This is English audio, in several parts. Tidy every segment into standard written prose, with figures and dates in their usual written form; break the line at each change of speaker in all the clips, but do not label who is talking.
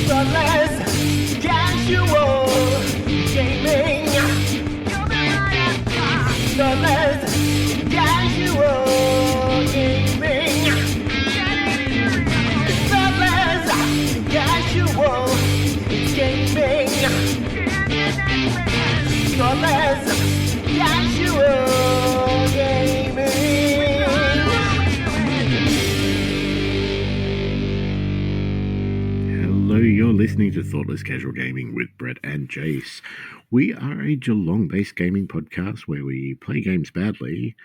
The less casual gaming. The less casual gaming. The less casual gaming. The less casual gaming.
Hello, you're listening to Thoughtless Casual Gaming with Brett and Jace. We are a Geelong-based gaming podcast where we play games badly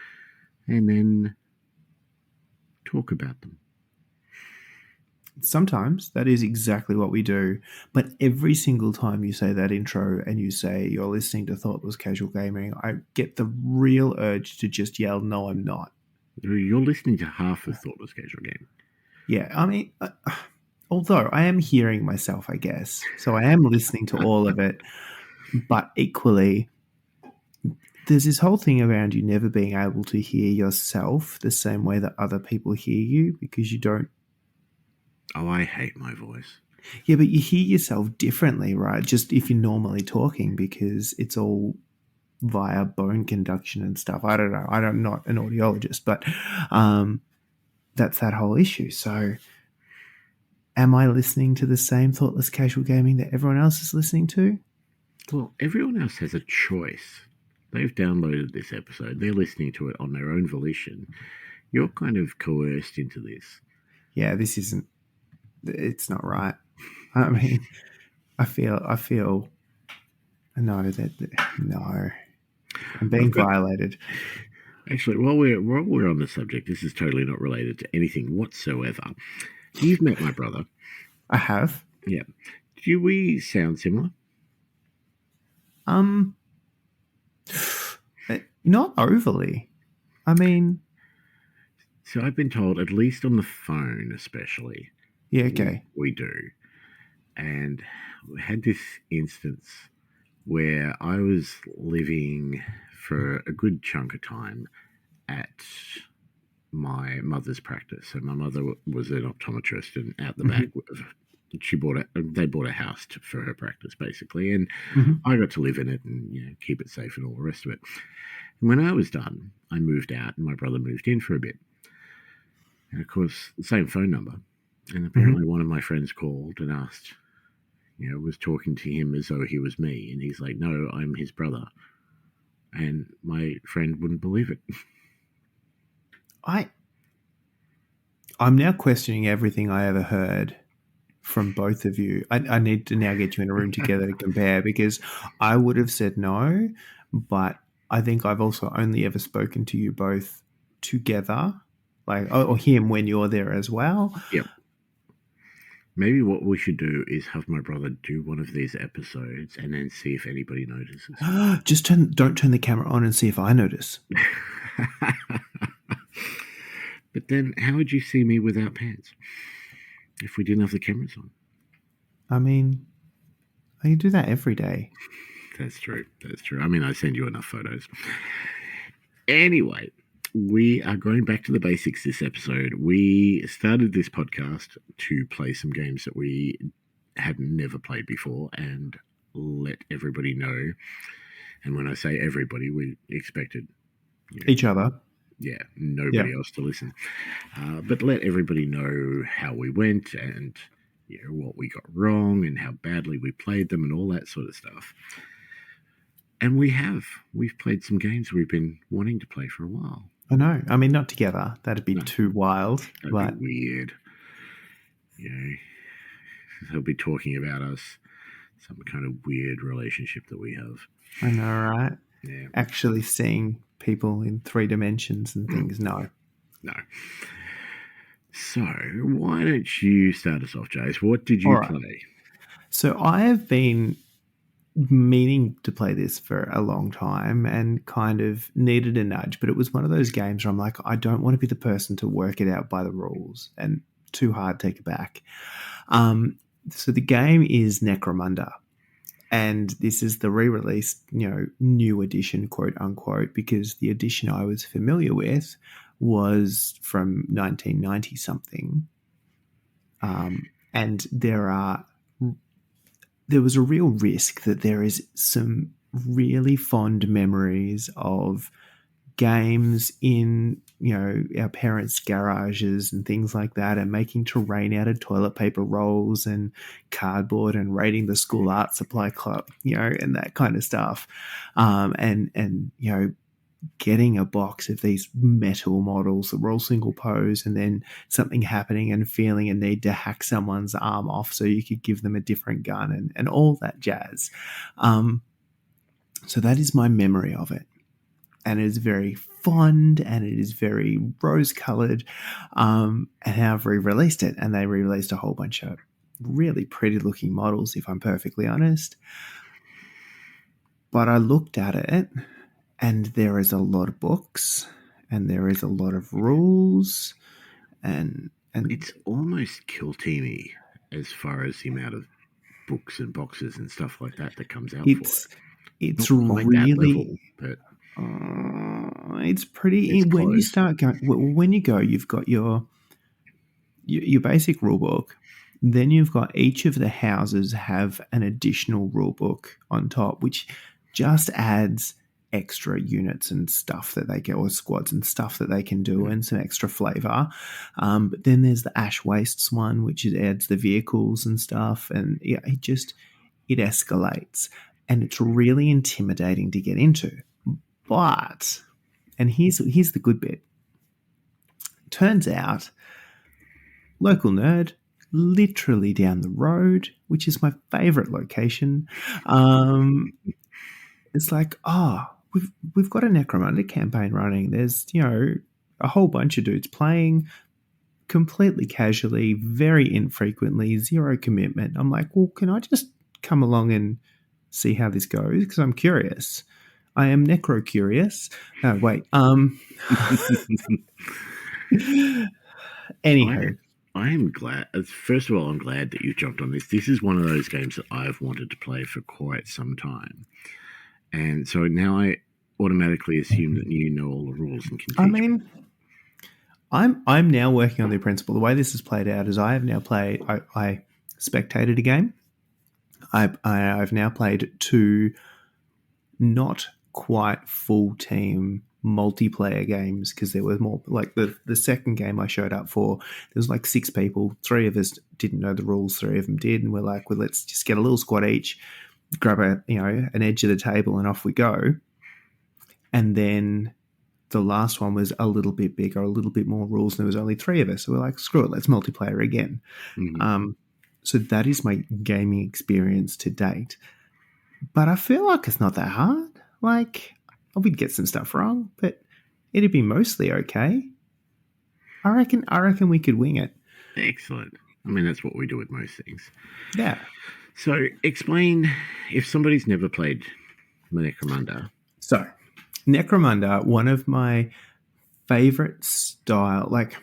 and then talk about them.
Sometimes that is exactly what we do, but every single time you say that intro and you say you're listening to Thoughtless Casual Gaming, I get the real urge to just yell, "No, I'm not."
You're listening to half of Thoughtless Casual Gaming.
Yeah, I mean, although I am hearing myself, I guess, so I am listening to all of it, but equally, there's this whole thing around you never being able to hear yourself the same way that other people hear you because you don't.
Oh, I hate my voice.
Yeah, but you hear yourself differently, right? Just if you're normally talking because it's all via bone conduction and stuff. I don't know. I'm not an audiologist, but that's that whole issue. So am I listening to the same Thoughtless Casual Gaming that everyone else is listening to?
Well, everyone else has a choice. They've downloaded this episode. They're listening to it on their own volition. You're kind of coerced into this.
Yeah, this isn't. It's not right. I mean, I feel. No, I'm being violated.
Actually, while we're on the subject, this is totally not related to anything whatsoever. You've met my brother.
I have.
Yeah. Do we sound similar?
Not overly. I mean,
so I've been told, at least on the phone, especially.
Yeah. Okay.
We do, and we had this instance where I was living for a good chunk of time at my mother's practice. So my mother was an optometrist, and out the back, they bought a house for her practice, basically, and I got to live in it and keep it safe and all the rest of it. And when I was done, I moved out, and my brother moved in for a bit. And of course, the same phone number. And apparently one of my friends called and asked, was talking to him as though he was me. And he's like, "No, I'm his brother." And my friend wouldn't believe it.
I'm now questioning everything I ever heard from both of you. I need to now get you in a room together to compare, because I would have said no, but I think I've also only ever spoken to you both together, or him when you're there as well.
Yep. Maybe what we should do is have my brother do one of these episodes and then see if anybody notices.
Just don't turn the camera on and see if I notice.
But then how would you see me without pants if we didn't have the cameras on?
I mean, you do that every day.
That's true. I mean, I send you enough photos. Anyway, we are going back to the basics this episode. We started this podcast to play some games that we had never played before and let everybody know. And when I say everybody, we expected
each other.
Yeah, nobody else to listen. But let everybody know how we went and what we got wrong and how badly we played them and all that sort of stuff. And we've played some games we've been wanting to play for a while.
I know. I mean, not together. That'd be too wild.
That'd be weird. They'll be talking about us, some kind of weird relationship that we have.
I know, right?
Yeah.
Actually seeing people in 3 dimensions and things. No.
So why don't you start us off, Jace? What did you play?
So I have been meaning to play this for a long time and kind of needed a nudge, but it was one of those games where I'm like, I don't want to be the person to work it out by the rules and too hard to take it back. So the game is Necromunda, and this is the re-released, new edition, quote unquote, because the edition I was familiar with was from 1990 something. And there are there was a real risk that there is some really fond memories of games in, our parents' garages and things like that, and making terrain out of toilet paper rolls and cardboard and raiding the school art supply club, and that kind of stuff. And getting a box of these metal models that were all single pose, and then something happening and feeling a need to hack someone's arm off so you could give them a different gun and all that jazz. So that is my memory of it. And it is very fond and it is very rose colored. And now I've re-released it, and they re-released a whole bunch of really pretty looking models, if I'm perfectly honest. But I looked at it, and there is a lot of books, and there is a lot of rules, and
It's almost kill teamy as far as the amount of books and boxes and stuff like that comes out for it.
It's
Not quite that
really
level, but
it's pretty.
It's
when you
close.
start going, when you go, you've got your basic rule book. Then you've got each of the houses have an additional rule book on top, which just adds extra units and stuff that they get, or squads and stuff that they can do, and some extra flavor. But then there's the Ash Wastes one, which adds the vehicles and stuff, and it escalates, and it's really intimidating to get into. But, and here's the good bit. Turns out, local nerd, literally down the road, which is my favorite location. It's like, we've got a Necromunda campaign running. There's, a whole bunch of dudes playing completely casually, very infrequently, zero commitment. I'm like, well, can I just come along and see how this goes? Because I'm curious. I am Necro curious. No, wait. Anywho.
I am glad. First of all, I'm glad that you jumped on this. This is one of those games that I've wanted to play for quite some time, and so now I automatically assume that you know all the rules and can teach me.
I'm now working on the principle. The way this is played out is I have now played. I spectated a game. I've now played 2 not quite full team multiplayer games, because there was more, like the second game I showed up for, there was like 6 people. 3 of us didn't know the rules, 3 of them did, and we're like, well, let's just get a little squad each, grab an edge of the table, and off we go. And then the last one was a little bit bigger, a little bit more rules, and there was only 3 of us, so we're like, screw it, let's multiplayer again. So that is my gaming experience to date, but I feel like it's not that hard. Like, we'd get some stuff wrong, but it'd be mostly okay. I reckon we could wing it.
Excellent. I mean, that's what we do with most things.
Yeah.
So explain, if somebody's never played Necromunda.
So, Necromunda, one of my favorite style, like,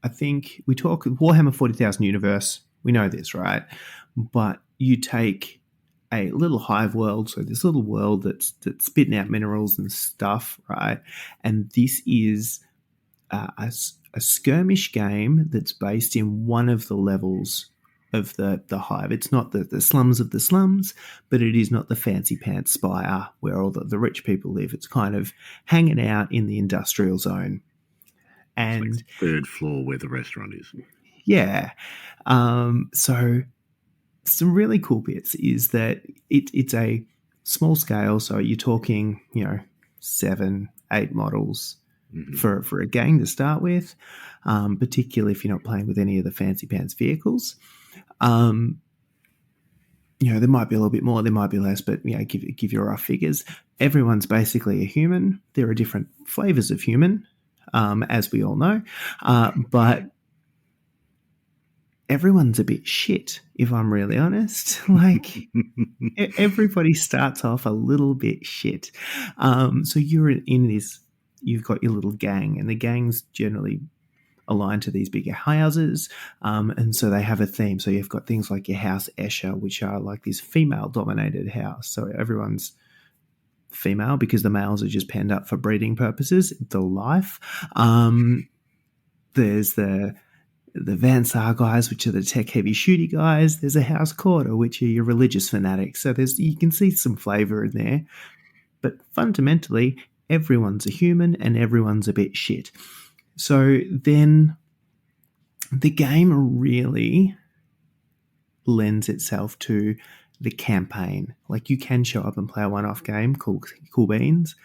I think we talk Warhammer 40,000 universe, we know this, right? But you take a little hive world, so this little world that's spitting out minerals and stuff, right? And this is a skirmish game that's based in one of the levels of the hive. It's not the slums of the slums, but it is not the fancy pants spire where all the rich people live. It's kind of hanging out in the industrial zone. And
it's like 3rd floor where the restaurant is.
Yeah. So some really cool bits is that it's a small scale. So you're talking, 7, 8 models for a gang to start with, particularly if you're not playing with any of the fancy pants vehicles. There might be a little bit more, there might be less, but give you rough figures. Everyone's basically a human. There are different flavors of human, as we all know, but everyone's a bit shit, if I'm really honest. Like, everybody starts off a little bit shit. So you're in this, you've got your little gang, and the gang's generally aligned to these bigger houses, and so they have a theme. So you've got things like your House Escher, which are like this female-dominated house. So everyone's female because the males are just penned up for breeding purposes. The life. There's the the Vansar guys, which are the tech-heavy shooty guys. There's a House Quarter, which are your religious fanatics. So you can see some flavour in there. But fundamentally, everyone's a human and everyone's a bit shit. So then the game really lends itself to the campaign. Like, you can show up and play a one-off game called Cool Beans,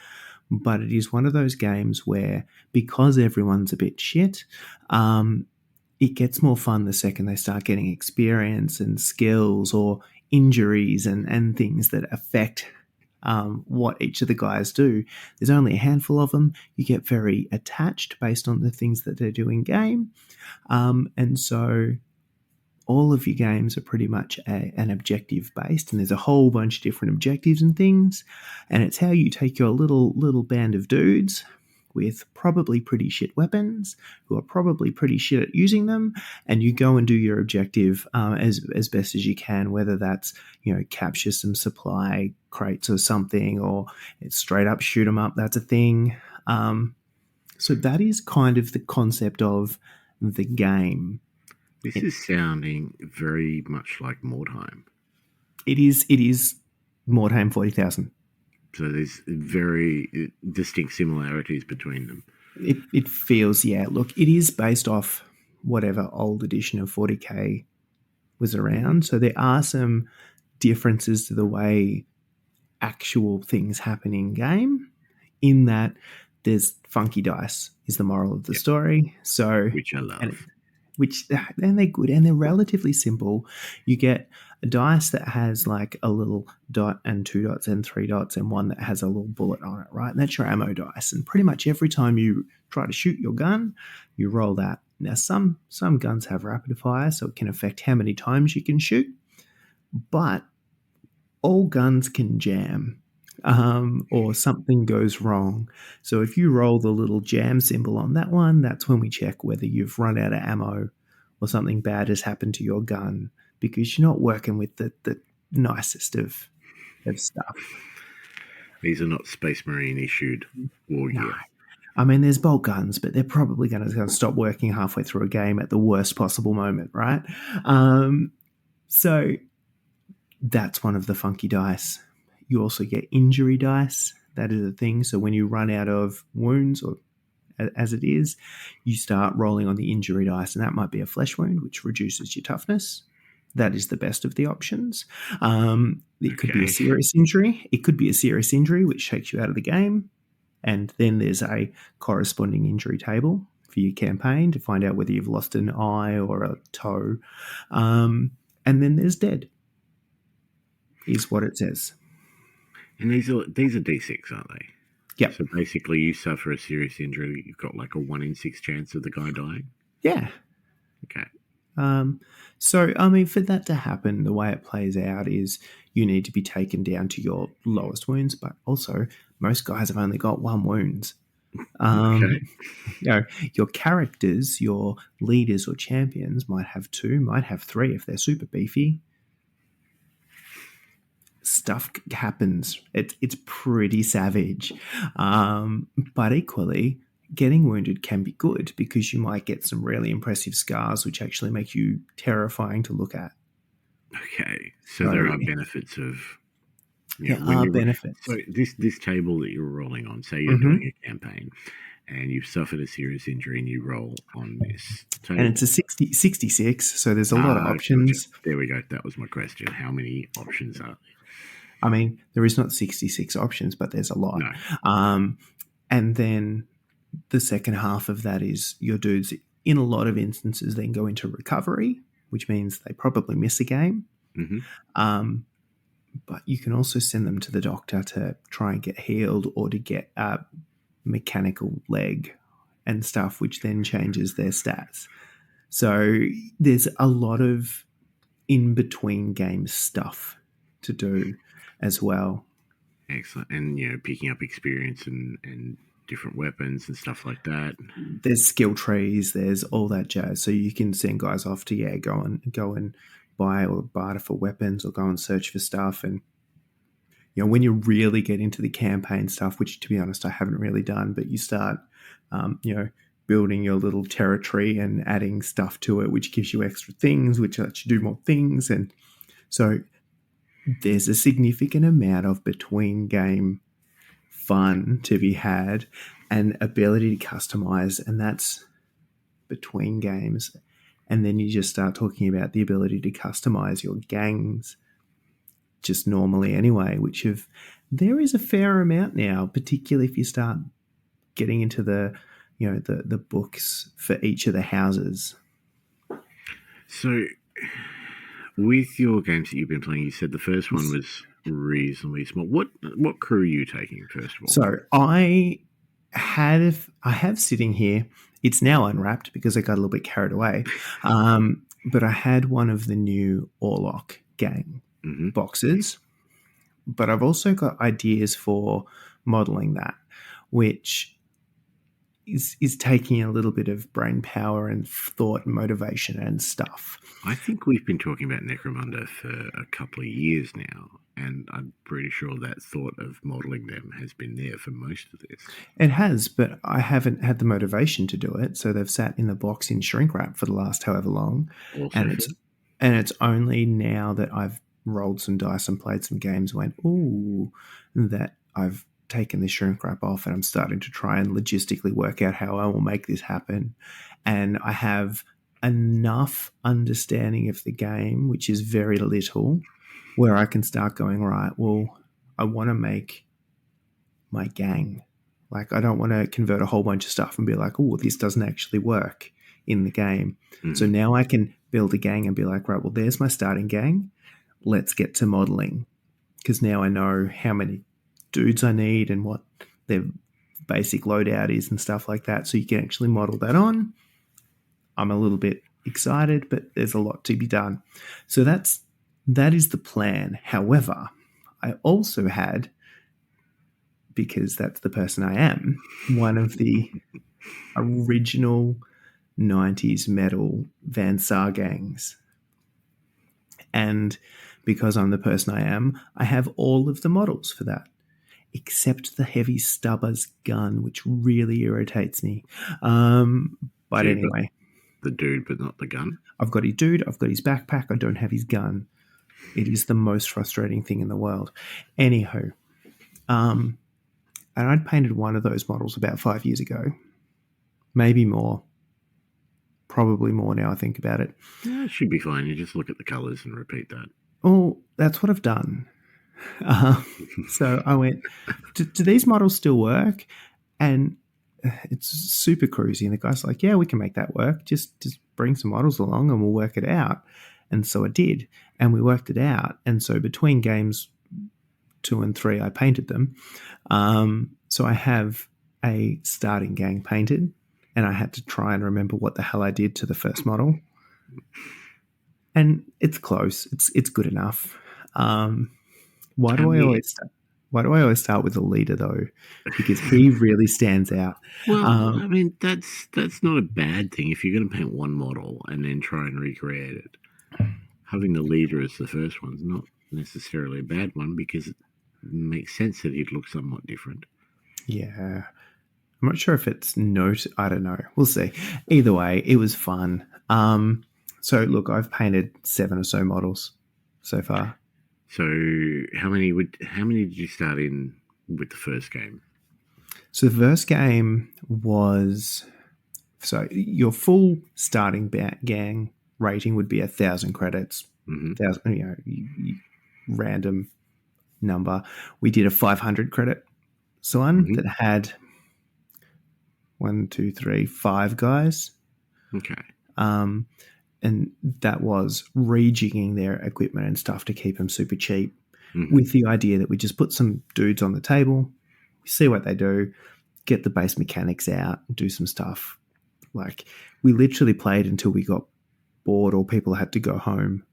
but it is one of those games where, because everyone's a bit shit, it gets more fun the second they start getting experience and skills or injuries and things that affect what each of the guys do. There's only a handful of them. You get very attached based on the things that they do in game. And so all of your games are pretty much an objective based, and there's a whole bunch of different objectives and things. And it's how you take your little band of dudes with probably pretty shit weapons, who are probably pretty shit at using them, and you go and do your objective as best as you can, whether that's, capture some supply crates or something, or it's straight up shoot 'em up. That's a thing. So that is kind of the concept of the game.
This is sounding very much like Mordheim.
It is Mordheim 40,000.
So there's very distinct similarities between them.
It feels, yeah. Look, it is based off whatever old edition of 40k was around. So there are some differences to the way actual things happen in game, in that there's funky dice is the moral of the story. So,
which I love.
And they're good and they're relatively simple. You get a dice that has like a little dot and 2 dots and 3 dots and one that has a little bullet on it, right? And that's your ammo dice. And pretty much every time you try to shoot your gun, you roll that. Now, some guns have rapid fire, so it can affect how many times you can shoot, but all guns can jam. Or something goes wrong. So if you roll the little jam symbol on that one, that's when we check whether you've run out of ammo or something bad has happened to your gun, because you're not working with the nicest of stuff.
These are not Space Marine issued war gear.
No. I mean, there's bolt guns, but they're probably going to stop working halfway through a game at the worst possible moment, right? So that's one of the funky dice. You also get injury dice. That is a thing. So when you run out of wounds, or as it is, you start rolling on the injury dice, and that might be a flesh wound, which reduces your toughness. That is the best of the options. It could be a serious injury. It could be a serious injury, which takes you out of the game. And then there's a corresponding injury table for your campaign to find out whether you've lost an eye or a toe. And then there's dead, is what it says.
And these are D6, aren't they?
Yeah.
So basically, you suffer a serious injury, you've got like a 1 in 6 chance of the guy dying.
Yeah.
Okay.
So, I mean, for that to happen, the way it plays out is you need to be taken down to your lowest wounds, but also most guys have only got 1 wound.
Okay.
Your characters, your leaders or champions might have 2, might have 3 if they're super beefy. Stuff happens. It's pretty savage. But equally, getting wounded can be good, because you might get some really impressive scars which actually make you terrifying to look at.
Okay. So there are benefits of...
There are benefits.
So this table that you're rolling on, say you're doing a campaign and you've suffered a serious injury and you roll on this table.
And it's a 66, so there's a lot of options.
Gotcha. There we go. That was my question. How many options are there?
I mean, there is not 66 options, but there's a lot.
No.
And then the second half of that is your dudes, in a lot of instances, then go into recovery, which means they probably miss a game.
Mm-hmm.
But you can also send them to the doctor to try and get healed, or to get a mechanical leg and stuff, which then changes their stats. So there's a lot of in-between game stuff to do as well.
Excellent. And, picking up experience and different weapons and stuff like that.
There's skill trees, there's all that jazz. So you can send guys off to, go and buy or barter for weapons, or go and search for stuff. And, when you really get into the campaign stuff, which, to be honest, I haven't really done, but you start, building your little territory and adding stuff to it, which gives you extra things, which lets you do more things. And so there's a significant amount of between game fun to be had and ability to customize, and that's between games. And then you just start talking about the ability to customize your gangs just normally anyway, there is a fair amount now, particularly if you start getting into the books for each of the houses.
So with your games that you've been playing, you said the first one was reasonably small. What crew are you taking, first of all?
So I have sitting here, it's now unwrapped because I got a little bit carried away, but I had one of the new Orlok gang boxes, but I've also got ideas for modeling that, which is taking a little bit of brain power and thought and motivation and stuff.
I think we've been talking about Necromunda for a couple of years now, and I'm pretty sure that thought of modelling them has been there for most of this.
It has, but I haven't had the motivation to do it, so they've sat in the box in shrink wrap for the last however long. And it's only now that I've rolled some dice and played some games went, ooh, that I've taken the shrink wrap off and I'm starting to try and logistically work out how I will make this happen. And I have enough understanding of the game, which is very little, where I can start going, right, well, I want to make my gang. Like, I don't want to convert a whole bunch of stuff and be like, oh, this doesn't actually work in the game. So now I can build a gang and be like, right, well, there's my starting gang. Let's get to modeling, because now I know how many dudes I need and what their basic loadout is and stuff like that. So you can actually model that on. I'm a little bit excited, but there's a lot to be done. So that is the plan. However, I also had, because that's the person I am, one of the original 90s metal Van Sar gangs. And because I'm the person I am, I have all of the models for that, except the heavy stubber's gun, which really irritates me. But anyway.
The dude, but not the gun?
I've got his dude, I've got his backpack, I don't have his gun. It is the most frustrating thing in the world. Anywho, and I'd painted one of those models about 5 years ago. Maybe more. Probably more now I think about it.
Yeah, it should be fine. You just look at the colours and repeat that.
Oh, that's what I've done. So I went, do these models still work? And it's super cruisy. And the guy's like, yeah, we can make that work. Just bring some models along and we'll work it out. And so I did. And we worked it out. And so between games 2 and 3, I painted them. So I have a starting gang painted. And I had to try and remember what the hell I did to the first model. And it's close. It's good enough. Why do I always start with the leader though? Because he really stands out.
Well, I mean, that's not a bad thing if you're going to paint one model and then try and recreate it. Having the leader as the first one's not necessarily a bad one, because it makes sense that he'd look somewhat different.
Yeah. I'm not sure if it's I don't know. We'll see. Either way, it was fun. So look, I've painted 7 or so models so far.
So how many did you start in with the first game?
So the first game was, so your full starting gang rating would be 1,000 credits. 1,000, random number. We did a 500 credit one that had 1, 2, 3, 5 guys.
Okay.
And that was rejigging their equipment and stuff to keep them super cheap, with the idea that we just put some dudes on the table, see what they do, get the base mechanics out, do some stuff. Like, we literally played until we got bored or people had to go home.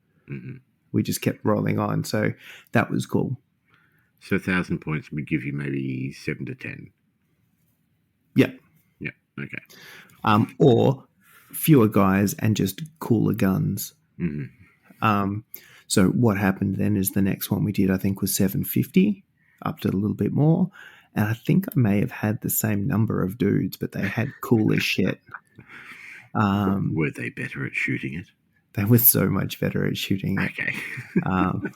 We just kept rolling on. So that was cool.
So 1,000 points would give you maybe 7 to 10.
Yeah.
Yeah. Okay.
Or fewer guys and just cooler guns. So what happened then is the next one we did, I think, was 750, up to a little bit more. And I think I may have had the same number of dudes, but they had cool as shit.
Were they better at shooting it?
They were so much better at shooting it.
Okay.
Um,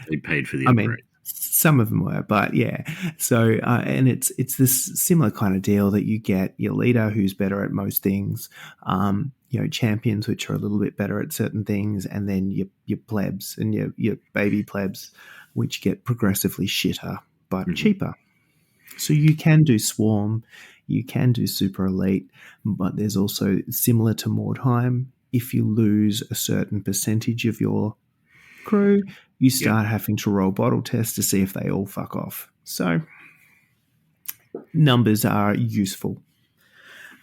They paid for the
I
upgrade.
mean, some of them were, but yeah. So, and it's this similar kind of deal that you get your leader who's better at most things, champions which are a little bit better at certain things, and then your plebs and your baby plebs, which get progressively shitter but cheaper. So you can do swarm, you can do super elite, but there's also similar to Mordheim. If you lose a certain percentage of your crew, you start having to roll bottle tests to see if they all fuck off. So numbers are useful.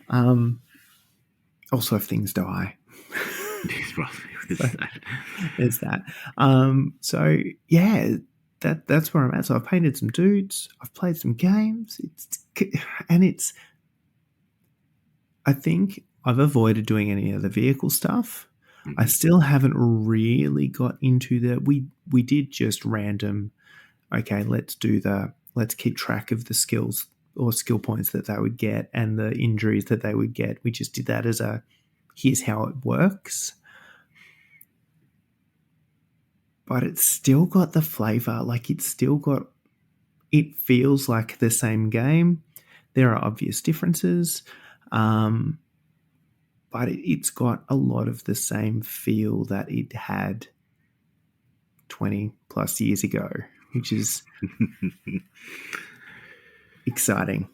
Also, if things die. There's that. So yeah, that's where I'm at. So I've painted some dudes. I've played some games. I think I've avoided doing any of the vehicle stuff. I still haven't really got into the. We did just random. Okay, let's keep track of the skills or skill points that they would get and the injuries that they would get. We just did that as a here's how it works. But it's still got the flavor. Like it feels like the same game. There are obvious differences. But it's got a lot of the same feel that it had 20 plus years ago, which is exciting.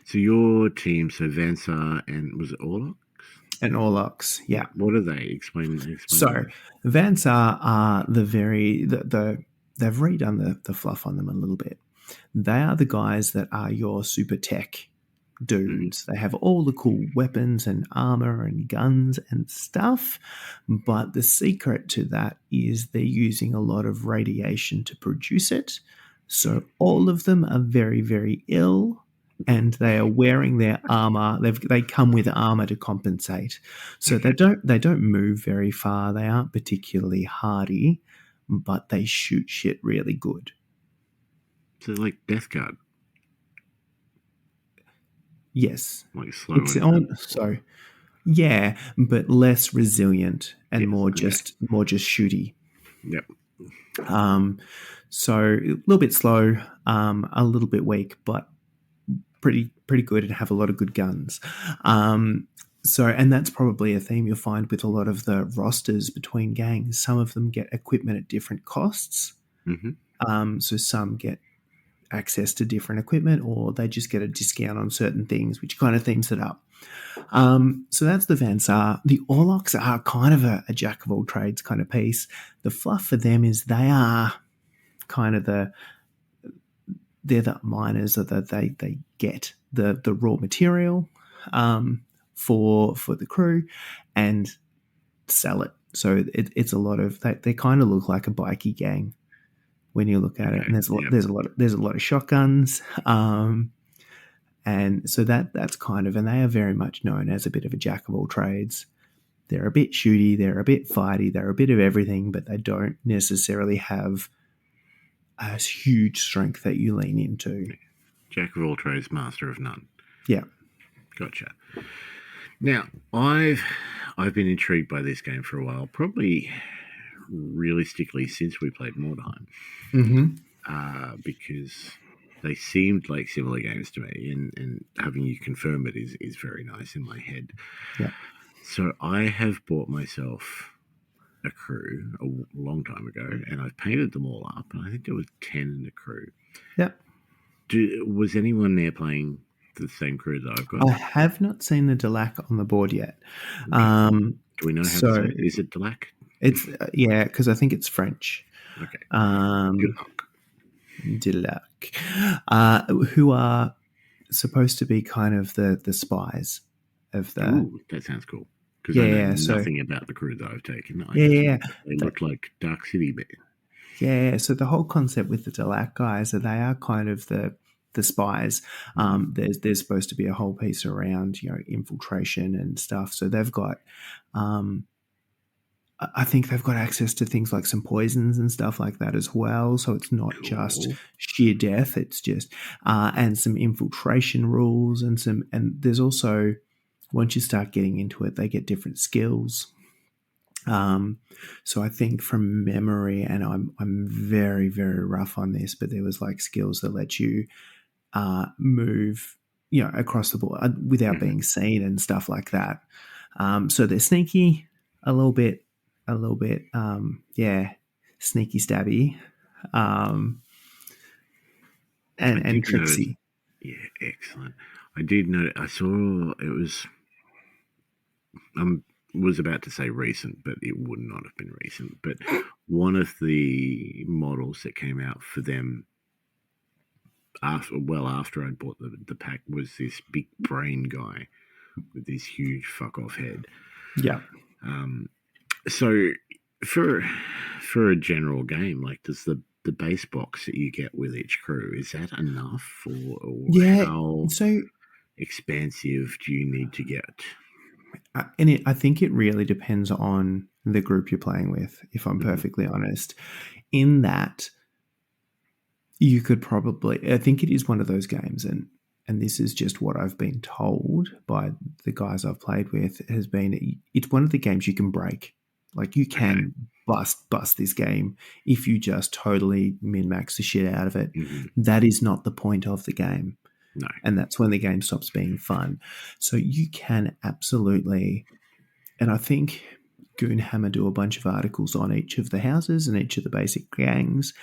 So your team, so Vansar and was it Orlox?
And Orlox, yeah.
What are they? Explain
so Vansar are they've redone the fluff on them a little bit. They are the guys that are your super tech dudes. They have all the cool weapons and armor and guns and stuff, but the secret to that is they're using a lot of radiation to produce it. So all of them are very, very ill, and they are wearing their armor. They come with armor to compensate. So they don't move very far. They aren't particularly hardy, but they shoot shit really good.
So like Death Guard.
Yes.
Like slow.
Yeah, but less resilient and more just shooty.
Yep.
So a little bit slow, a little bit weak, but pretty good and have a lot of good guns. And that's probably a theme you'll find with a lot of the rosters between gangs. Some of them get equipment at different costs. So some get access to different equipment, or they just get a discount on certain things, which kind of themes it up. So that's the Vansar. The Orlox are kind of a jack of all trades kind of piece. The fluff for them is they are kind of they're the miners that they get the raw material for the crew and sell it. So it's a lot of they kind of look like a bikie gang when you look at it, and there's a lot of shotguns, and so that's kind of, and they are very much known as a bit of a jack of all trades. They're a bit shooty, they're a bit fighty, they're a bit of everything, but they don't necessarily have a huge strength that you lean into.
Jack of all trades, master of none.
Yeah,
gotcha. Now I've been intrigued by this game for a while, probably realistically since we played Mordheim, because they seemed like similar games to me, and having you confirm it is very nice in my head.
Yeah.
So I have bought myself a crew a long time ago, and I've painted them all up, and I think there was 10 in the crew.
Yeah.
Was anyone there playing the same crew that I've got?
I have not seen the Delac on the board yet.
Okay. Do we know how to say it? Is it Delac?
It's because I think it's French.
Okay.
Delac, who are supposed to be kind of the spies of the.
Ooh, that sounds cool. Because I know nothing about the crew that I've taken. They look like Dark City men.
Yeah, so the whole concept with the Delac guys is they are kind of the spies. There's supposed to be a whole piece around infiltration and stuff. So they've got I think they've got access to things like some poisons and stuff like that as well. So it's not just
Cool.
sheer death. It's just and some infiltration rules and there's also once you start getting into it, they get different skills. So I think from memory, and I'm very very rough on this, but there was like skills that let you move, across the board without being seen and stuff like that. So they're sneaky, a little bit, sneaky stabby,
I
and
did notice.
tricksy.
Yeah, excellent. I did know. I saw it was. I was about to say recent, but it would not have been recent. But one of the models that came out for them after I'd bought the pack was this big brain guy with this huge fuck off head.
Yeah.
So for a general game, like does the base box that you get with each crew, is that enough, or
Yeah.
how
So
expansive do you need to get?
I think it really depends on the group you're playing with, if I'm perfectly honest. In that, you could probably, I think it is one of those games, and this is just what I've been told by the guys I've played with, has been it's one of the games you can break. Like you can bust this game if you just totally min-max the shit out of it. That is not the point of the game.
No.
And that's when the game stops being fun. So you can absolutely, and I think Goonhammer do a bunch of articles on each of the houses and each of the basic gangs.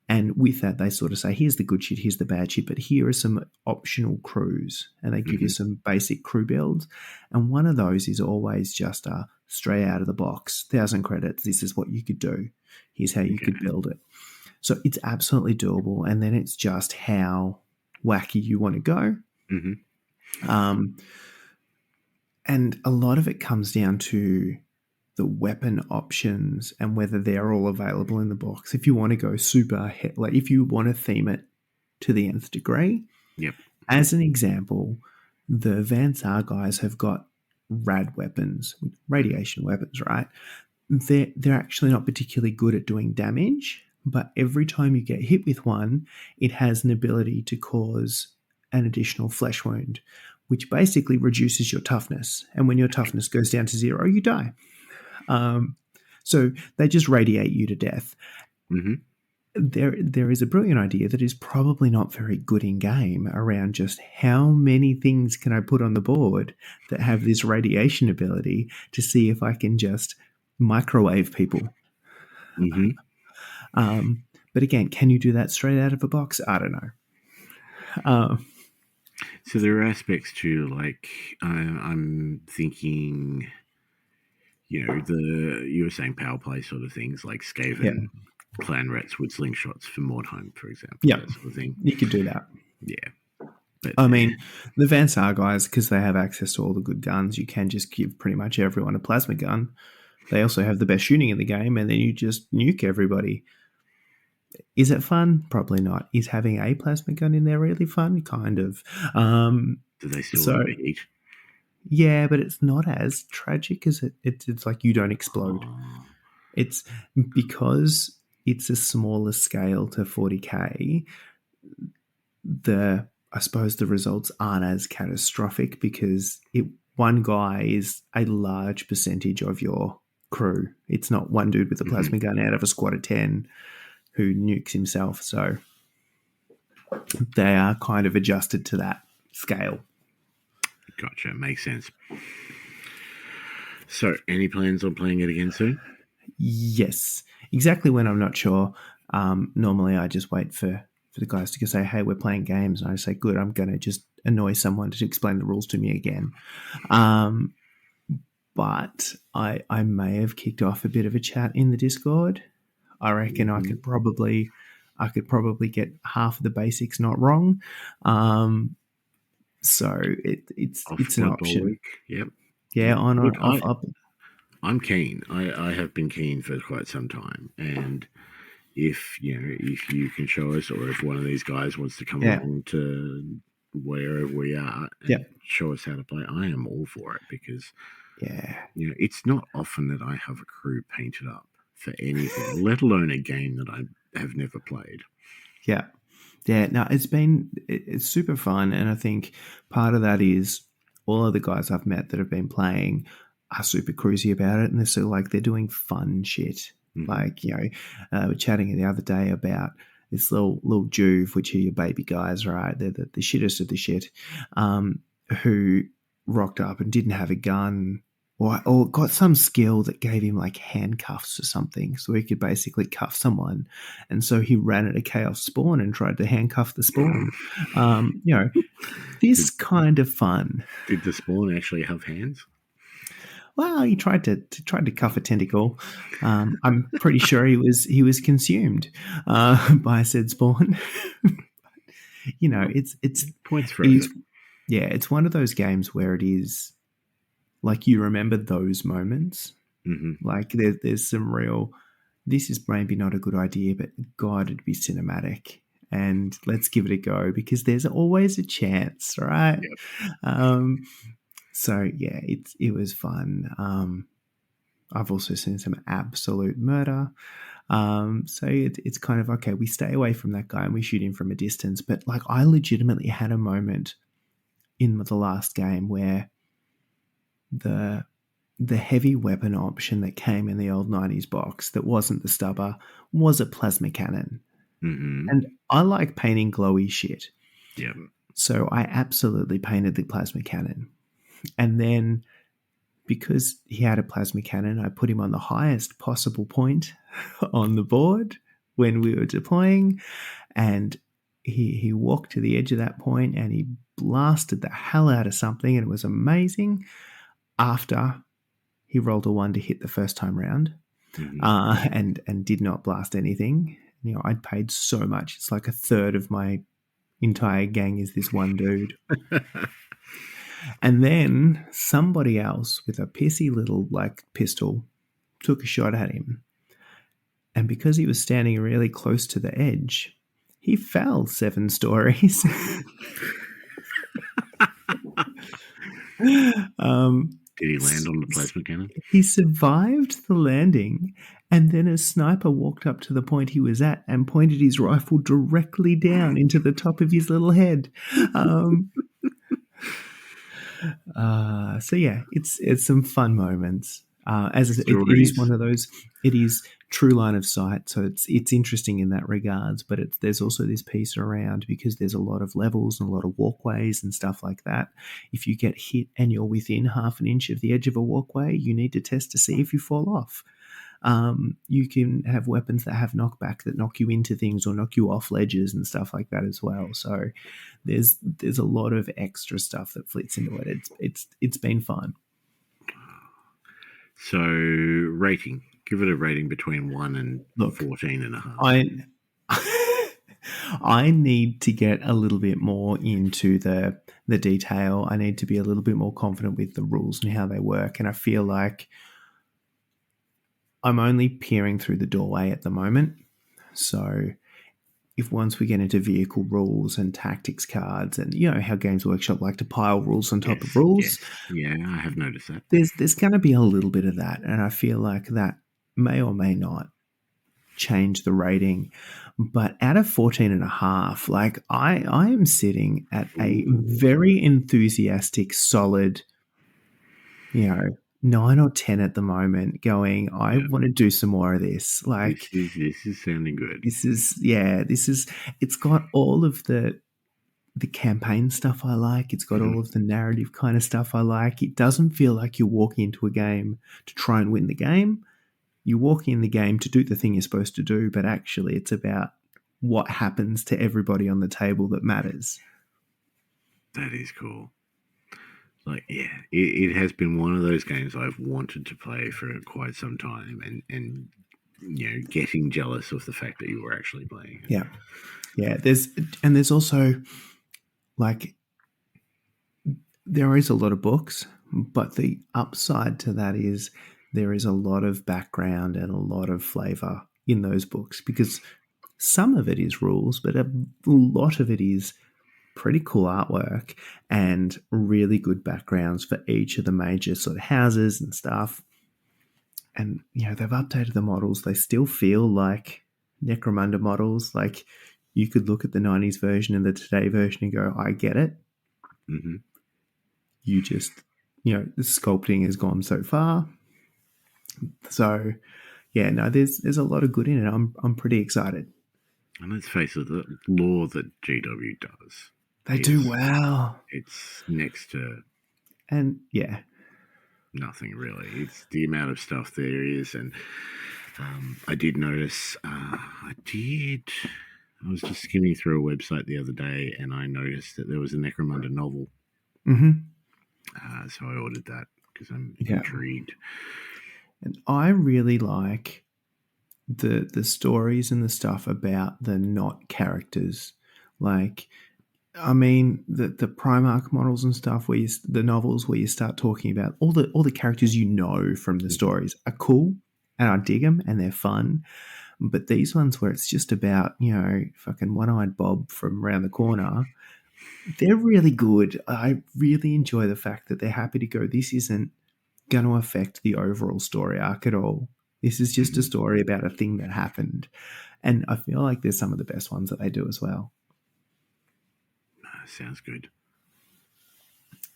And with that, they sort of say, here's the good shit, here's the bad shit, but here are some optional crews. And they give you some basic crew builds. And one of those is always just a straight out of the box, 1,000 credits, this is what you could do. Here's how you could build it. So it's absolutely doable. And then it's just how wacky you want to go. And a lot of it comes down to the weapon options and whether they're all available in the box. If you want to go super, like if you want to theme it to the nth degree, as an example, the Vansar guys have got rad weapons, radiation weapons, right? They're actually not particularly good at doing damage, but every time you get hit with one, it has an ability to cause an additional flesh wound, which basically reduces your toughness. And when your toughness goes down to 0, you die. So they just radiate you to death. There is a brilliant idea that is probably not very good in game around just how many things can I put on the board that have this radiation ability to see if I can just microwave people. But again, can you do that straight out of a box? I don't know.
So there are aspects to, like, I'm thinking, you were saying power play sort of things, like Skaven clan rats with slingshots for Mordheim, for example. That sort of thing.
You could do that.
Yeah. But,
I mean, the Vansar guys, because they have access to all the good guns, you can just give pretty much everyone a plasma gun. They also have the best shooting in the game, and then you just nuke everybody. Is it fun? Probably not. Is having a plasma gun in there really fun? Kind of.
Do they still overheat?
Yeah, but it's not as tragic as it's like you don't explode. It's because it's a smaller scale to 40k. I suppose the results aren't as catastrophic because one guy is a large percentage of your crew. It's not one dude with a plasma gun out of a squad of 10 who nukes himself. So they are kind of adjusted to that scale.
Gotcha. Makes sense. So any plans on playing it again soon?
Yes. Exactly when I'm not sure. Normally I just wait for the guys to say, hey, we're playing games. And I say, good, I'm going to just annoy someone to explain the rules to me again. But I may have kicked off a bit of a chat in the Discord. I reckon I could probably get half of the basics not wrong. So it's an option.
Yep.
Yeah, on
Look,
off up.
I'm keen. I have been keen for quite some time, and if you can show us, or if one of these guys wants to come along to wherever we are and show us how to play, I am all for it, because
Yeah.
It's not often that I have a crew painted up for anything, let alone a game that I have never played.
Yeah. Yeah, no, it's super fun, and I think part of that is all of the guys I've met that have been playing are super cruisy about it, and they're sort of like they're doing fun shit.
Mhm.
Like we're chatting the other day about this little Juve, which are your baby guys, right? They're the shittest of the shit, who rocked up and didn't have a gun. Or got some skill that gave him like handcuffs or something, so he could basically cuff someone. And so he ran at a chaos spawn and tried to handcuff the spawn. This kind of fun.
Did the spawn actually have hands?
Well, he tried to cuff a tentacle. I'm pretty sure he was consumed by said spawn. It's
Points for
it is,
effort.
yeah, it's one of those games where it is like you remember those moments.
Mm-hmm.
Like there's some real. This is maybe not a good idea, but God, it'd be cinematic. And let's give it a go because there's always a chance, right?
Yep.
So yeah, it was fun. I've also seen some absolute murder. So it's kind of okay. We stay away from that guy and we shoot him from a distance. But like, I legitimately had a moment in the last game where the heavy weapon option that came in the old 90s box that wasn't the stubber was a plasma cannon.
Mm-hmm.
And I like painting glowy shit.
Yep.
So I absolutely painted the plasma cannon. And then because he had a plasma cannon, I put him on the highest possible point on the board when we were deploying. And he walked to the edge of that point and he blasted the hell out of something, and it was amazing. After he rolled a 1 to hit the first time round,
Mm-hmm.
and did not blast anything. I'd paid so much. It's like a third of my entire gang is this one dude. And then somebody else with a pissy little like pistol took a shot at him. And because he was standing really close to the edge, he fell 7 stories.
Did he land on the plasma cannon?
He survived the landing, and then a sniper walked up to the point he was at and pointed his rifle directly down into the top of his little head. So yeah, it's some fun moments. As I said, it is one of those. It is true line of sight, so it's interesting in that regards. But there's also this piece around because there's a lot of levels and a lot of walkways and stuff like that. If you get hit and you're within half an inch of the edge of a walkway, you need to test to see if you fall off. You can have weapons that have knockback that knock you into things or knock you off ledges and stuff like that as well. So there's a lot of extra stuff that flits into it. It's been fun.
So rating, give it a rating between 1 and 14.5.
I need to get a little bit more into the detail. I need to be a little bit more confident with the rules and how they work. And I feel like I'm only peering through the doorway at the moment. So if once we get into vehicle rules and tactics cards and how Games Workshop like to pile rules on top of rules.
Yes. Yeah, I have noticed that.
There's going to be a little bit of that. And I feel like that may or may not change the rating. But out of 14.5, like I am sitting at a very enthusiastic, solid, 9 or 10 at the moment, going, I want to do some more of this. Like
this is sounding good.
It's got all of the campaign stuff I like. It's got all of the narrative kind of stuff I like. It doesn't feel like you're walking into a game to try and win the game. You walk in the game to do the thing you're supposed to do, but actually it's about what happens to everybody on the table that matters.
That is cool. Like, yeah, it has been one of those games I've wanted to play for quite some time, and getting jealous of the fact that you were actually playing it.
Yeah. There's also like there is a lot of books, but the upside to that is there is a lot of background and a lot of flavor in those books because some of it is rules, but a lot of it is pretty cool artwork and really good backgrounds for each of the major sort of houses and stuff. And, they've updated the models. They still feel like Necromunda models. Like, you could look at the 90s version and the today version and go, I get it.
Mm-hmm.
You just, the sculpting has gone so far. So, yeah, no, there's a lot of good in it. I'm pretty excited.
And let's face it, the lore that GW does.
They do well.
It's next to
And, yeah.
Nothing really. It's the amount of stuff there is. And I did notice, I was just skimming through a website the other day and I noticed that there was a Necromunda novel.
Mm-hmm.
So I ordered that because I'm intrigued.
And I really like the stories and the stuff about the not characters. Like, I mean, the Primarch models and stuff, the novels where you start talking about all the characters from the stories are cool, and I dig them, and they're fun. But these ones where it's just about, fucking one-eyed Bob from around the corner, they're really good. I really enjoy the fact that they're happy to go, this isn't going to affect the overall story arc at all. This is just a story about a thing that happened. And I feel like there's some of the best ones that they do as well.
Sounds good.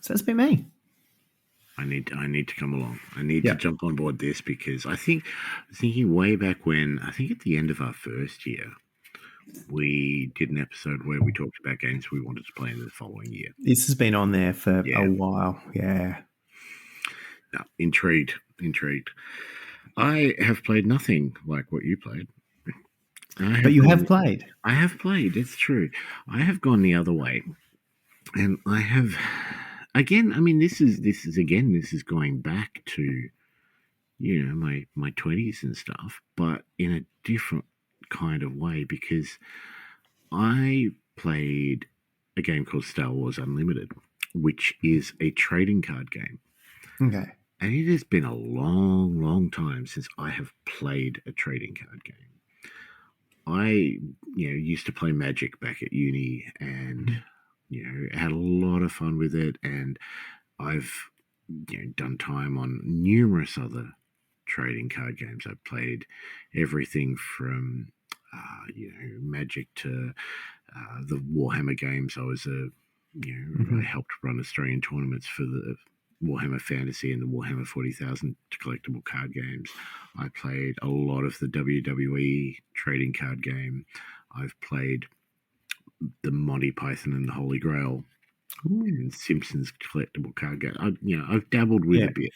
So that's been me.
I need to come along. I need to jump on board this because I was thinking way back when, I think at the end of our first year, we did an episode where we talked about games we wanted to play in the following year.
This has been on there for a while. Yeah.
No, intrigued. I have played nothing like what you played.
But you have played.
I have played. It's true. I have gone the other way, and I have again. I mean, this is going back to my 20s and stuff, but in a different kind of way because I played a game called Star Wars Unlimited, which is a trading card game.
Okay.
And it has been a long, long time since I have played a trading card game. I, used to play Magic back at uni and, had a lot of fun with it. And I've, done time on numerous other trading card games. I've played everything from, Magic to the Warhammer games. I was I helped run Australian tournaments for the Warhammer Fantasy and the Warhammer 40,000 collectible card games. I played a lot of the WWE trading card game. I've played the Monty Python and the Holy Grail and Simpsons collectible card game. I've dabbled with a bit.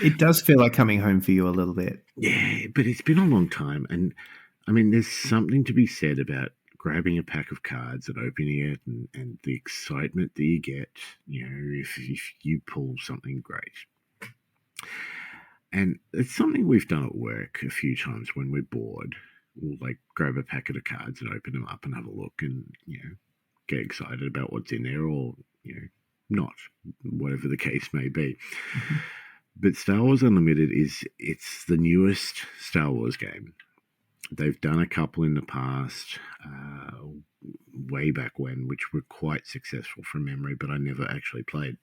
It does feel like coming home for you a little bit.
Yeah, but it's been a long time. And I mean, there's something to be said about grabbing a pack of cards and opening it and the excitement that you get, if you pull something great. And it's something we've done at work a few times when we're bored. We'll grab a packet of cards and open them up and have a look and, get excited about what's in there or, not, whatever the case may be. Mm-hmm. But Star Wars Unlimited it's the newest Star Wars game. They've done a couple in the past, way back when, which were quite successful from memory, but I never actually played.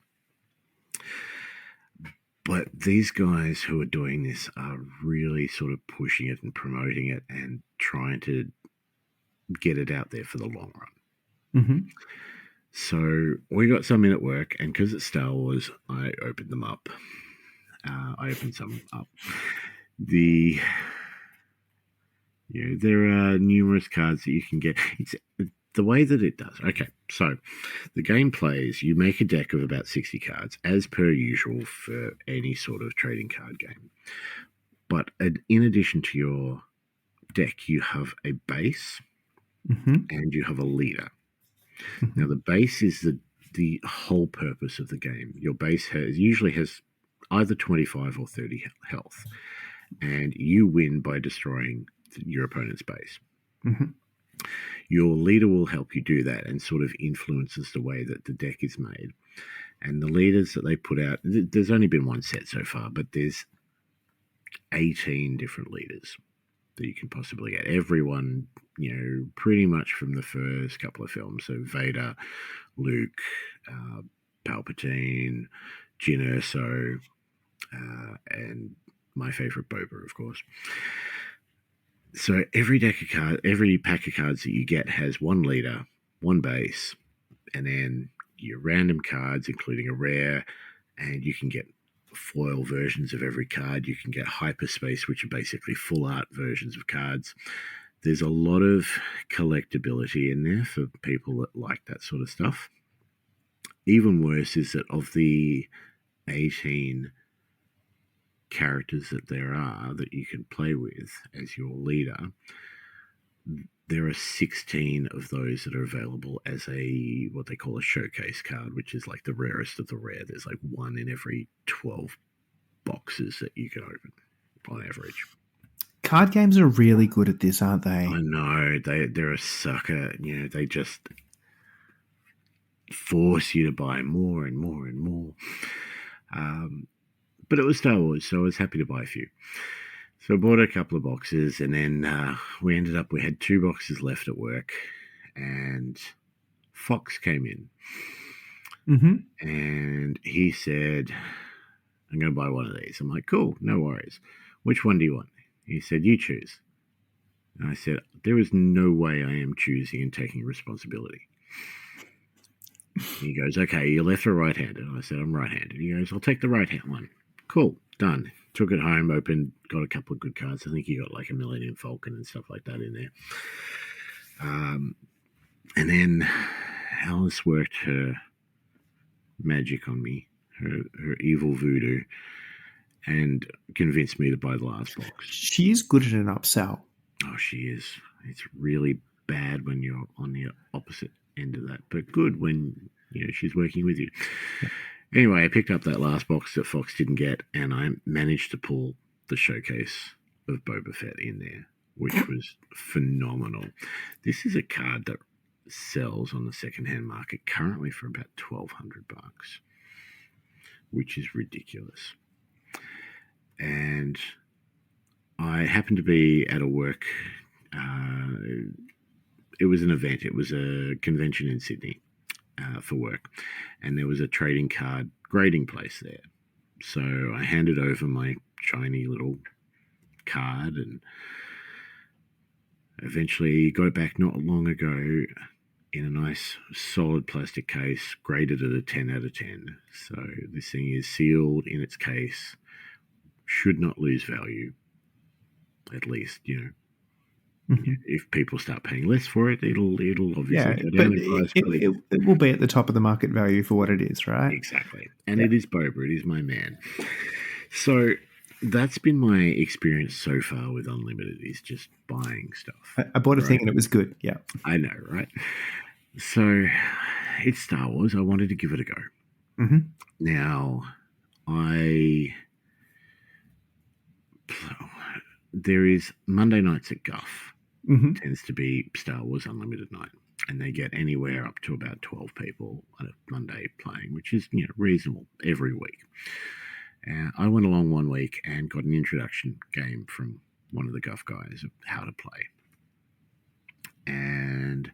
But these guys who are doing this are really sort of pushing it and promoting it and trying to get it out there for the long run.
Mm-hmm.
So we got some in at work, and because it's Star Wars, I opened them up. I opened some up. There are numerous cards that you can get. It's the way that it does. Okay, so the game plays, you make a deck of about 60 cards, as per usual for any sort of trading card game. But in addition to your deck, you have a base and you have a leader. Now, the base is the whole purpose of the game. Your base usually has either 25 or 30 health, and you win by destroying your opponent's base. Mm-hmm. Your leader will help you do that and sort of influences the way that the deck is made. And the leaders that they put out, there's only been one set so far, but there's 18 different leaders that you can possibly get. Everyone, pretty much from the first couple of films. So Vader, Luke, Palpatine, Jyn Erso, and my favorite Boba, of course. So every pack of cards that you get has one leader, one base, and then your random cards, including a rare, and you can get foil versions of every card. You can get hyperspace, which are basically full art versions of cards. There's a lot of collectability in there for people that like that sort of stuff. Even worse is that of the 18 characters that there are that you can play with as your leader, there are 16 of those that are available as what they call a showcase card, which is like the rarest of the rare. There's like one in every 12 boxes that you can open on average.
Card games are really good at this, aren't they?
I know. They're a sucker. They just force you to buy more and more and more. But it was Star Wars, so I was happy to buy a few. So I bought a couple of boxes, and then we had 2 boxes left at work, and Fox came in.
Mm-hmm.
And he said, I'm going to buy one of these. I'm like, cool, no worries. Which one do you want? He said, you choose. And I said, there is no way I am choosing and taking responsibility. He goes, okay, you're left or right-handed? I said, I'm right-handed. He goes, I'll take the right-hand one. Cool, done. Took it home, opened, got a couple of good cards. I think he got like a Millennium Falcon and stuff like that in there. And then Alice worked her magic on me, her evil voodoo, and convinced me to buy the last box.
She is good at an upsell.
Oh, she is. It's really bad when you're on the opposite end of that, but good when she's working with you. Yeah. Anyway, I picked up that last box that Fox didn't get, and I managed to pull the showcase of Boba Fett in there, which was phenomenal. This is a card that sells on the secondhand market currently for about $1,200, which is ridiculous. And I happened to be at a work. It was an event. It was a convention in Sydney for work, and there was a trading card grading place there. So I handed over my shiny little card, and eventually got it back not long ago in a nice solid plastic case, graded at a 10 out of 10. So this thing is sealed in its case, should not lose value, at least, Mm-hmm. If people start paying less for it, it'll obviously go down in price.
It will be at the top of the market value for what it is, right?
Exactly. And It is Boba. It is my man. So that's been my experience so far with Unlimited, is just buying stuff.
I bought a thing and it was good. Yeah.
I know, right? So it's Star Wars. I wanted to give it a go.
Mm-hmm.
Now, there is Monday nights at Guff.
Mm-hmm.
Tends to be Star Wars Unlimited night, and they get anywhere up to about 12 people on a Monday playing, which is reasonable every week. I went along one week and got an introduction game from one of the Guff guys of how to play, and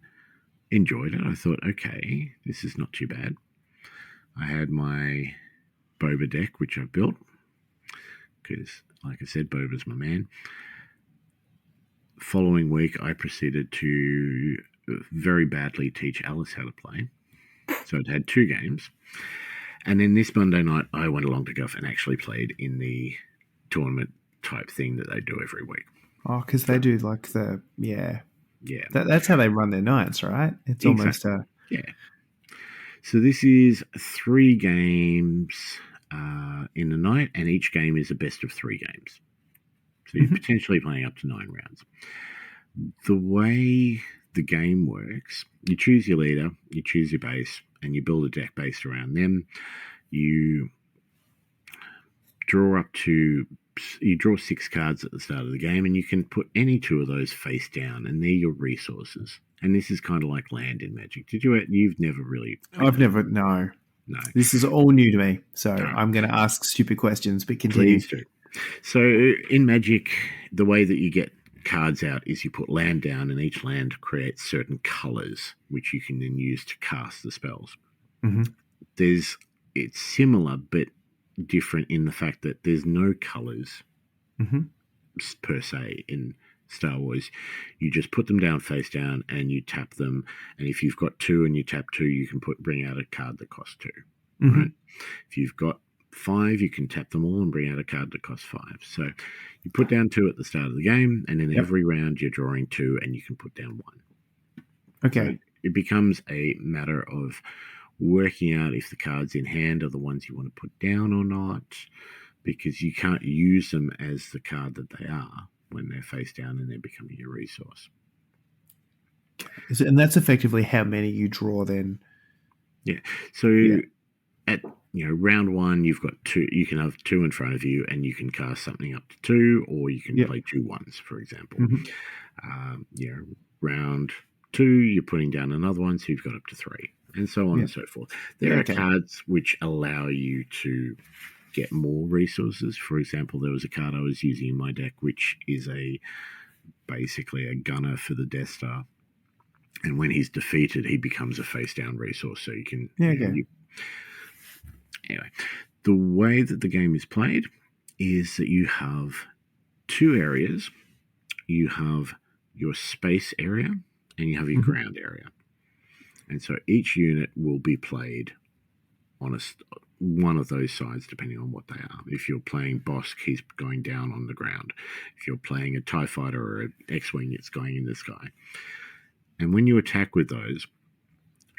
enjoyed it. I thought, okay, this is not too bad. I had my Boba deck, which I built, because, like I said, Boba's my man. Following week, I proceeded to very badly teach Alice how to play. So I'd had 2 games. And then this Monday night, I went along to Guff and actually played in the tournament type thing that they do every week.
Oh, because they do like
Yeah.
That's how they run their nights, right? It's
exactly.
Almost
Yeah. So this is 3 games in the night, and each game is a best of 3 games. So you're potentially playing up to 9 rounds. The way the game works, you choose your leader, you choose your base, and you build a deck based around them. You draw 6 cards at the start of the game, and you can put any 2 of those face down, and they're your resources. And this is kind of like land in Magic. You've never really...
No. This is all new to me, so I'm going to ask stupid questions, but continue.
Please do. So in Magic, the way that you get cards out is you put land down, and each land creates certain colors, which you can then use to cast the spells.
Mm-hmm.
It's similar, but different in the fact that there's no colors
Mm-hmm.
per se in Star Wars. You just put them down face down and you tap them, and if you've got 2 and you tap 2, you can bring out a card that costs 2.
Mm-hmm.
Right? If you've got 5, you can tap them all and bring out a card that costs 5. So you put down 2 at the start of the game, and then every round you're drawing 2 and you can put down 1.
Okay.
So it becomes a matter of working out if the cards in hand are the ones you want to put down or not, because you can't use them as the card that they are when they're face down and they're becoming your resource.
And that's effectively how many you draw then.
Yeah. So at round 1, you've got 2. You can have 2 in front of you, and you can cast something up to 2, or you can play 2 1s, for example.
Mm-hmm.
Round 2, you're putting down another one, so you've got up to 3, and so on and so forth. There are cards which allow you to get more resources. For example, there was a card I was using in my deck, which is basically a gunner for the Death Star. And when he's defeated, he becomes a face-down resource. So you can... Anyway, the way that the game is played is that you have 2 areas. You have your space area, and you have your ground area. And so each unit will be played on one of those sides, depending on what they are. If you're playing Bosk, he's going down on the ground. If you're playing a TIE fighter or an X-Wing, it's going in the sky. And when you attack with those,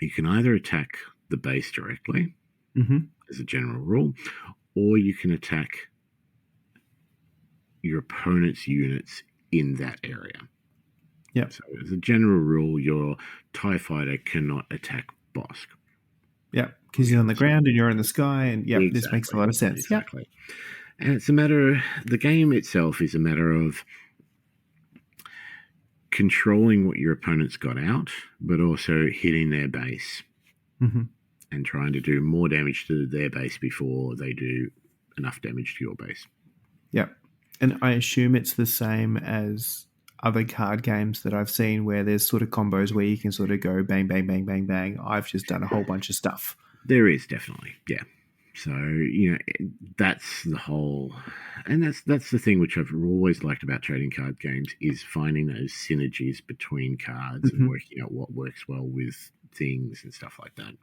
you can either attack the base directly, as a general rule, or you can attack your opponent's units in that area.
Yep.
So as a general rule, your TIE fighter cannot attack Bosk.
Yeah, because you're on the ground and you're in the sky, and this makes a lot of sense.
Exactly. And it's the game itself is a matter of controlling what your opponent's got out, but also hitting their base and trying to do more damage to their base before they do enough damage to your base.
Yep. And I assume it's the same as other card games that I've seen where there's sort of combos where you can sort of go bang, bang, bang, bang, bang. I've just done a whole bunch of stuff.
There is definitely, yeah. So, that's the whole... And that's the thing which I've always liked about trading card games is finding those synergies between cards and working out what works well with things and stuff like that.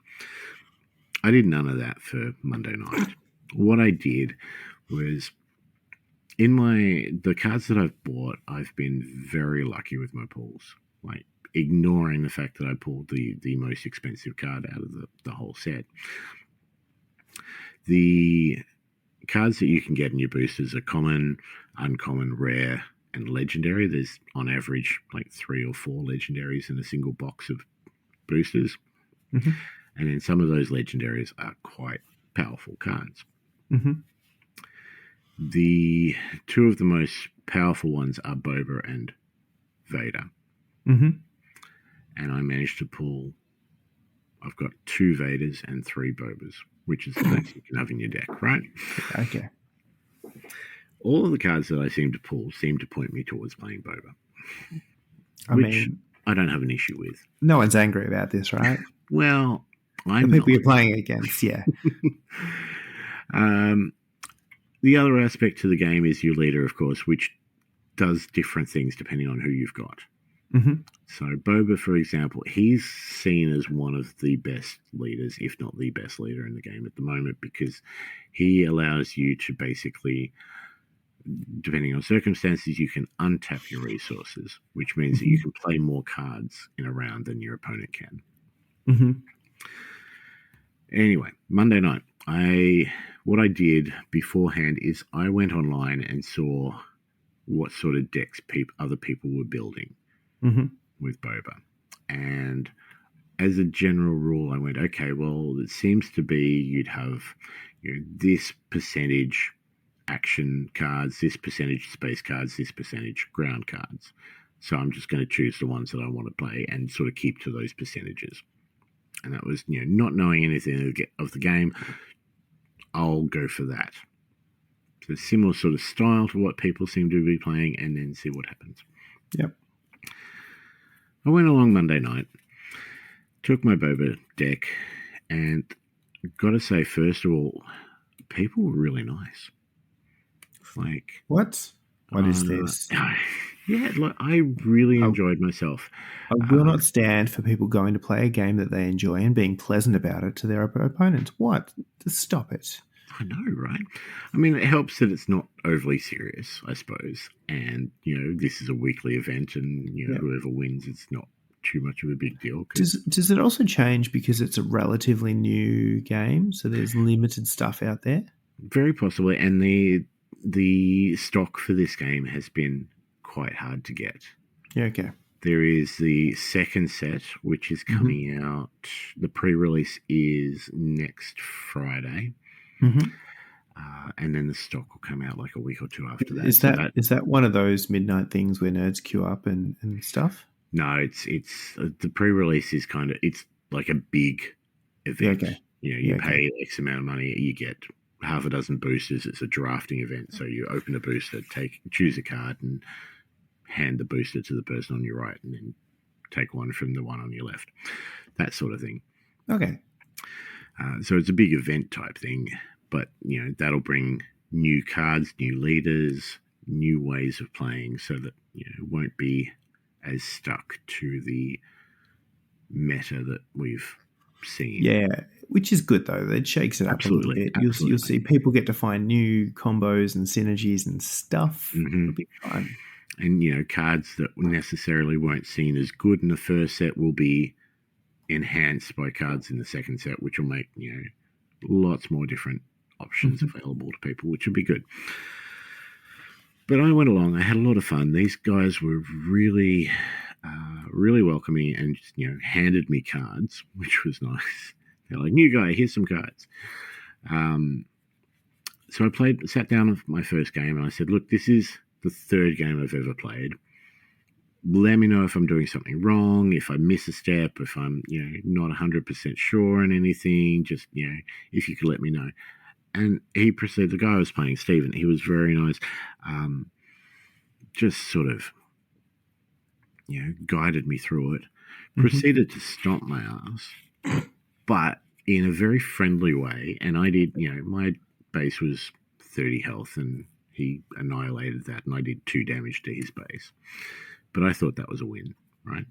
I did none of that for Monday night. What I did was... In the cards that I've bought, I've been very lucky with my pulls. Like, ignoring the fact that I pulled the most expensive card out of the whole set. The cards that you can get in your boosters are common, uncommon, rare, and legendary. There's, on average, like 3 or 4 legendaries in a single box of boosters. And then some of those legendaries are quite powerful cards. The 2 of the most powerful ones are Boba and Vader. And I managed to pull... I've got 2 Vaders and 3 Bobas, which is the best you can have in your deck, right?
Okay.
All of the cards that I seem to pull seem to point me towards playing Boba. Which I don't have an issue with.
No one's angry about this, right?
Well, I'm
the
not.
people you're playing against, yeah.
The other aspect to the game is your leader, of course, which does different things depending on who you've got. So Boba, for example, he's seen as one of the best leaders, if not the best leader in the game at the moment, because he allows you to basically, depending on circumstances, you can untap your resources, which means that you can play more cards in a round than your opponent can. Anyway, Monday night, what I did beforehand is I went online and saw what sort of decks other people were building with Boba. And as a general rule, I went, okay, well, it seems to be you'd have this percentage action cards, this percentage space cards, this percentage ground cards. So I'm just going to choose the ones that I want to play and sort of keep to those percentages. And that was, not knowing anything of the game, I'll go for that. So similar sort of style to what people seem to be playing, and then see what happens.
Yep.
I went along Monday night, took my boba deck, and got to say, first of all, people were really nice. Like,
What? What is this?
Yeah, like, I really
Oh.
enjoyed myself.
I will not stand for people going to play a game that they enjoy and being pleasant about it to their opponents. What? Just stop it.
I know, right? I mean, it helps that it's not overly serious, I suppose. And, this is a weekly event and, whoever wins, it's not too much of a big deal.
Does it also change because it's a relatively new game, so there's limited stuff out there?
Very possibly. And the stock for this game has been quite hard to get.
Yeah, okay.
There is the second set, which is coming out. The pre-release is next Friday.
Mm-hmm.
And then the stock will come out like a week or two after that.
Is that one of those midnight things where nerds queue up and stuff?
No, it's the pre-release is it's like a big event.
Yeah, okay.
You pay X amount of money, you get half a dozen boosters. It's a drafting event, so you open a booster, choose a card, and hand the booster to the person on your right, and then take one from the one on your left. That sort of thing.
Okay.
So it's a big event type thing, but that'll bring new cards, new leaders, new ways of playing, so that it won't be as stuck to the meta that we've seen.
Yeah, which is good though. It shakes it up a little bit. You'll see people get to find new combos and synergies and stuff. It'll be fun.
And cards that necessarily weren't seen as good in the first set will be enhanced by cards in the second set, which will make lots more different options available to people, which will be good. But I went along. I had a lot of fun. These guys were really, really welcoming, and just, handed me cards, which was nice. They're like, "New guy, here's some cards." So I sat down with my first game, and I said, "Look, this is the third game I've ever played. Let me know if I'm doing something wrong, if I miss a step, if I'm, not 100% sure on anything. Just, if you could let me know." And he proceeded, the guy I was playing, Stephen, he was very nice. Just sort of, guided me through it. Proceeded to stomp my ass, but in a very friendly way. And I did, my base was 30 health, and he annihilated that, and I did 2 damage to his base. But I thought that was a win, right?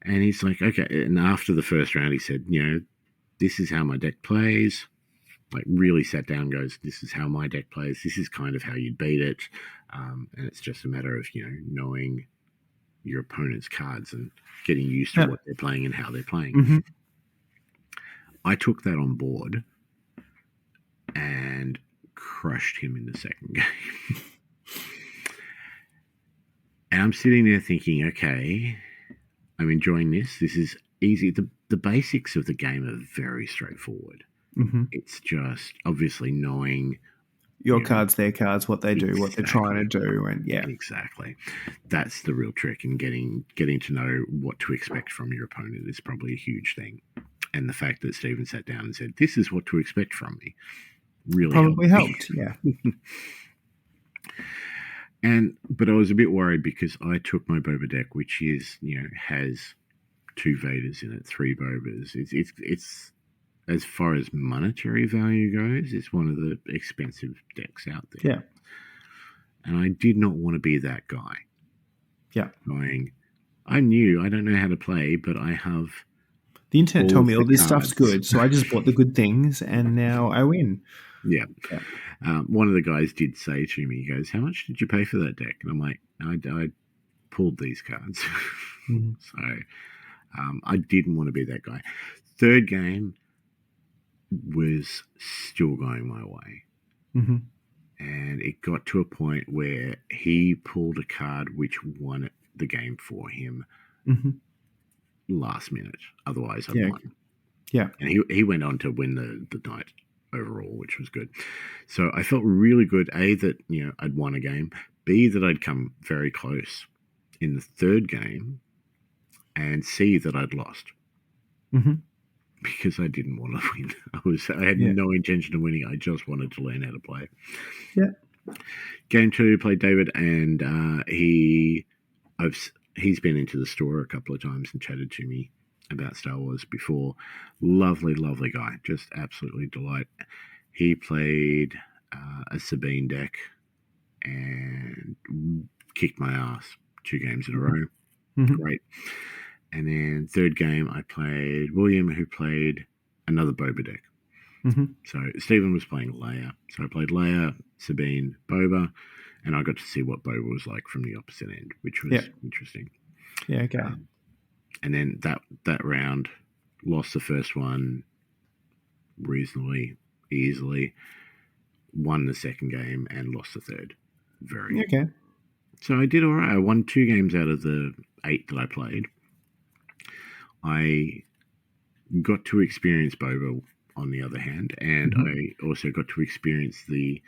And he's like, okay. And after the first round, he said, this is how my deck plays. Like, really sat down and goes, this is how my deck plays. This is kind of how you'd beat it. And it's just a matter of, knowing your opponent's cards and getting used to what they're playing and how they're playing. I took that on board and crushed him in the second game. And I'm sitting there thinking, okay, I'm enjoying this. This is easy. The basics of the game are very straightforward. It's just obviously knowing
your cards, their cards, what they do, what they're trying to do, and
exactly. That's the real trick. And getting to know what to expect from your opponent is probably a huge thing. And the fact that Stephen sat down and said, "This is what to expect from me," really helped. Yeah. But I was a bit worried because I took my Boba deck, which is has 2 Vaders in it, 3 Bobas. It's as far as monetary value goes, it's one of the expensive decks out there.
Yeah.
And I did not want to be that guy.
Yeah.
Going, I'm new, I don't know how to play, but I have...
The internet told me all this stuff's good, so I just bought the good things, and now I win.
Yeah. One of the guys did say to me, he goes, "How much did you pay for that deck?" And I'm like, I pulled these cards. So I didn't want to be that guy. Third game was still going my way. And it got to a point where he pulled a card which won the game for him last minute. Otherwise, I won. Yeah. And he went on to win the night overall, which was good. So I felt really good, A, that, I'd won a game, B, that I'd come very close in the third game, and C, that I'd lost. Because I didn't want to win. I had no intention of winning. I just wanted to learn how to play.
Yeah.
Game 2 played David, and he's been into the store a couple of times and chatted to me about Star Wars before. Lovely, lovely guy, just absolutely delight. He played a Sabine deck and kicked my ass 2 games in a row.
Mhm.
Great. And then third game, I played William, who played another Boba deck.
Mhm.
So Stephen was playing Leia. So I played Leia, Sabine, Boba, and I got to see what Boba was like from the opposite end, which was interesting.
Yeah, okay.
And then that round, lost the first one reasonably easily, won the second game, and lost the third. Very
okay.
So I did all right. I won 2 games out of the 8 that I played. I got to experience Boba on the other hand, and I also got to experience the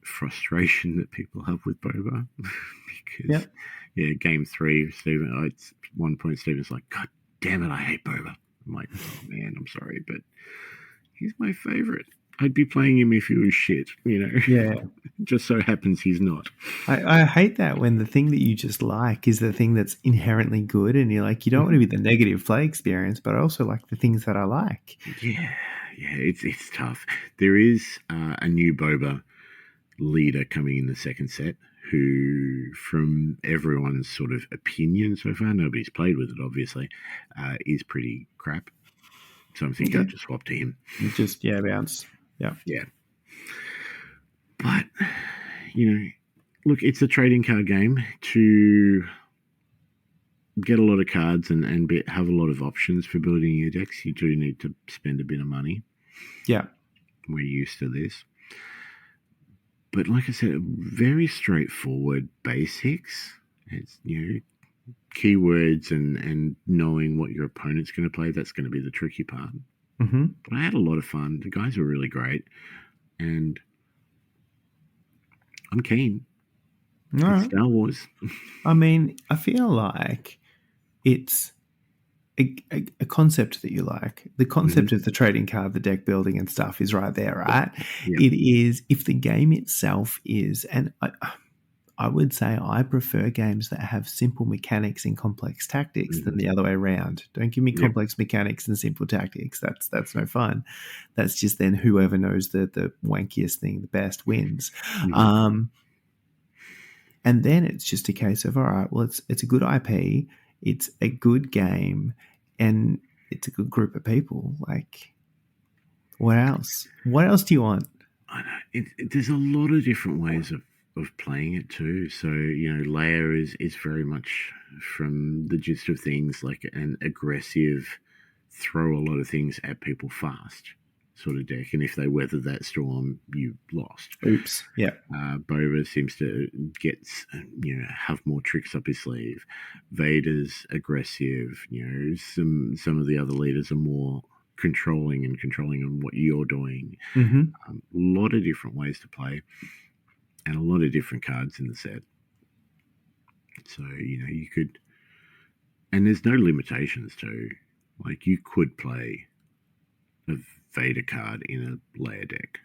frustration that people have with Boba because game 3, Stephen, at one point Stephen's like, God damn it, I hate Boba. I'm like, oh man, I'm sorry, but he's my favorite. I'd be playing him if he was shit,
Yeah.
Just so happens he's not.
I hate that when the thing that you just like is the thing that's inherently good, and you're like, you don't want to be the negative play experience, but I also like the things that I like.
Yeah, it's tough. There is a new Boba leader coming in the second set who, from everyone's sort of opinion so far, nobody's played with it obviously, is pretty crap. So I'm thinking I'll just swap to him.
Just bounce.
Yeah. But look, it's a trading card game. To get a lot of cards and have a lot of options for building your decks, you do need to spend a bit of money.
Yeah.
We're used to this. But like I said, very straightforward basics. It's, keywords and knowing what your opponent's going to play, that's going to be the tricky part.
Mm-hmm.
But I had a lot of fun. The guys were really great. And I'm keen.
All right.
Star Wars.
I mean, I feel like it's a concept that you like. The concept of the trading card, the deck building and stuff is right there, right?
Yeah.
It is, if the game itself is, and I would say I prefer games that have simple mechanics and complex tactics than the other way around. Don't give me complex mechanics and simple tactics. That's no fun. That's just then whoever knows the wankiest thing the best wins. And then it's just a case of, all right, well, it's a good IP, it's a good game, and it's a good group of people. Like, what else? What else do you want?
I know. There's a lot of different ways of playing it too. So, Leia is very much, from the gist of things, like an aggressive, throw a lot of things at people fast sort of deck. And if they weather that storm, you lost.
Oops. Yeah.
Boba seems to have more tricks up his sleeve. Vader's aggressive. Some of the other leaders are more controlling on what you're doing. A lot of different ways to play, and a lot of different cards in the set. So you could, and there's no limitations too. Like, you could play a Vader card in a Leia deck.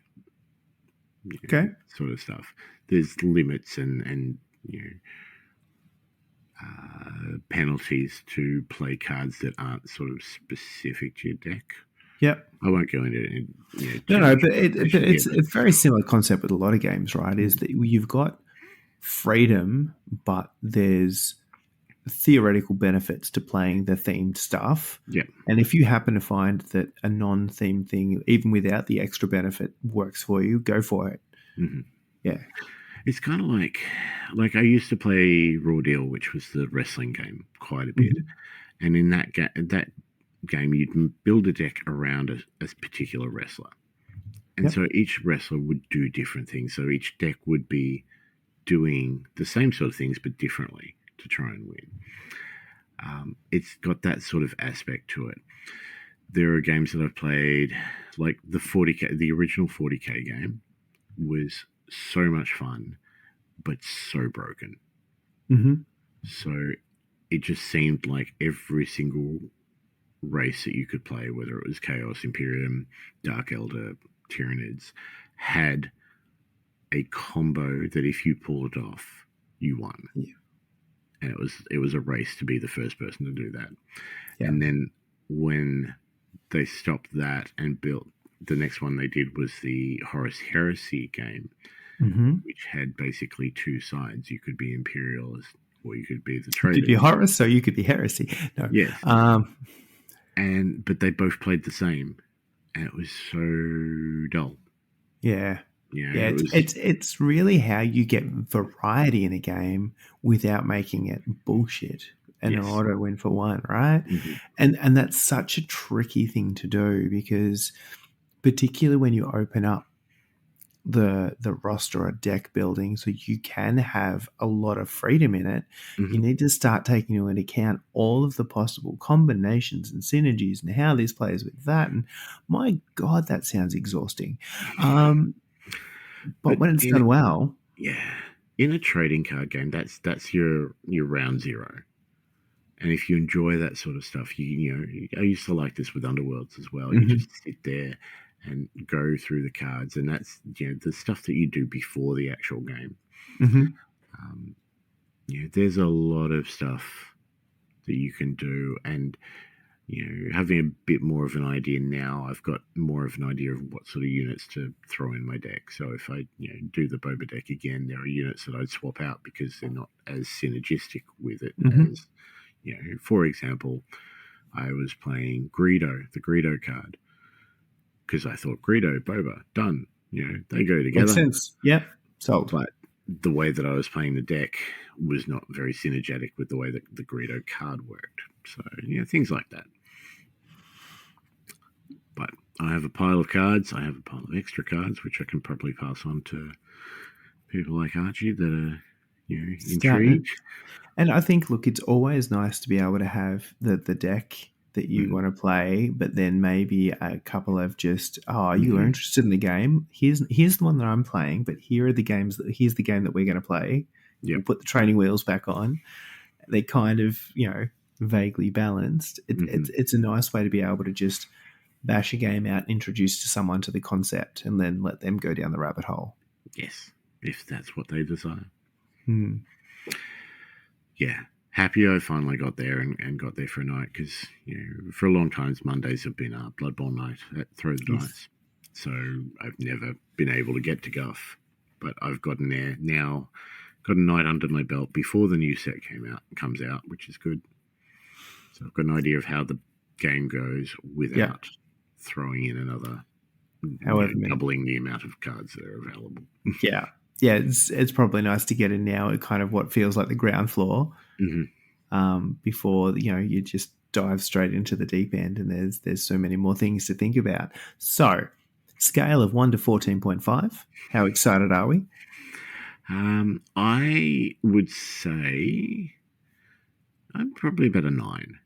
Okay.
Sort of stuff. There's limits and penalties to play cards that aren't sort of specific to your deck.
Yep.
I won't go into it.
No, but it's a very similar concept with a lot of games, right? Is that you've got freedom, but there's theoretical benefits to playing the themed stuff.
Yeah.
And if you happen to find that a non-themed thing, even without the extra benefit, works for you, go for it. Yeah.
It's kind of like I used to play Raw Deal, which was the wrestling game, quite a bit. And in that game, you'd build a deck around a particular wrestler. And so each wrestler would do different things. So each deck would be doing the same sort of things, but differently, to try and win. It's got that sort of aspect to it. There are games that I've played, like the original 40K game was so much fun, but so broken. So it just seemed like every single race that you could play, whether it was Chaos, Imperium, Dark Elder, Tyranids, had a combo that if you pulled it off, you won.
Yeah.
And it was a race to be the first person to do that.
Yeah.
And then when they stopped that and built, the next one they did was the Horus Heresy game, which had basically two sides. You could be imperialist or you could be the traitor.
You could be Horus, so you could be Heresy. No.
Yes. But they both played the same, and it was so dull.
Yeah.
Yeah,
Yeah, it's really how you get variety in a game without making it bullshit and an auto win for one, right? And that's such a tricky thing to do, because particularly when you open up the roster or deck building, so you can have a lot of freedom in it, you need to start taking into account all of the possible combinations and synergies and how this plays with that. And my God, that sounds exhausting. But when it's done well,
in a trading card game, that's your round zero. And if you enjoy that sort of stuff, you know, I used to like this with Underworlds as well. You just sit there and go through the cards, and that's, you know, the stuff that you do before the actual game. You know, there's a lot of stuff that you can do, and you know, having a bit more of an idea now, I've got more of an idea of what sort of units to throw in my deck. So if I, you know, do the Boba deck again, there are units that I'd swap out because they're not as synergistic with it as, you know, for example, I was playing Greedo, the Greedo card, because I thought Greedo, Boba, done. You know, they go together.
Makes sense. Yep, sold.
But the way that I was playing the deck was not very synergetic with the way that the Greedo card worked. So, you know, things like that. But I have a pile of cards. I have a pile of extra cards, which I can probably pass on to people like Archie that are, you know, intrigued.
And I think, look, it's always nice to be able to have the deck that you want to play, but then maybe a couple of just, you are interested in the game. Here's the one that I'm playing, but here's the game that we're going to play.
Yep.
We'll put the training wheels back on. They're kind of, you know, vaguely balanced. It's a nice way to be able to just bash a game out, introduce to someone to the concept, and then let them go down the rabbit hole.
Yes, if that's what they desire. Yeah, happy I finally got there and got there for a night, because, you know, for a long time Mondays have been Blood Bowl night at Throw the Dice. So I've never been able to get to Guff, but I've gotten there now. Got a night under my belt before the new set comes out, which is good. So I've got an idea of how the game goes without throwing in another, doubling the amount of cards that are available.
Yeah, it's probably nice to get in now at kind of what feels like the ground floor, before, you know, you just dive straight into the deep end, and there's so many more things to think about. So, scale of 1 to 14.5. How excited are we?
I would say I'm probably about a 9.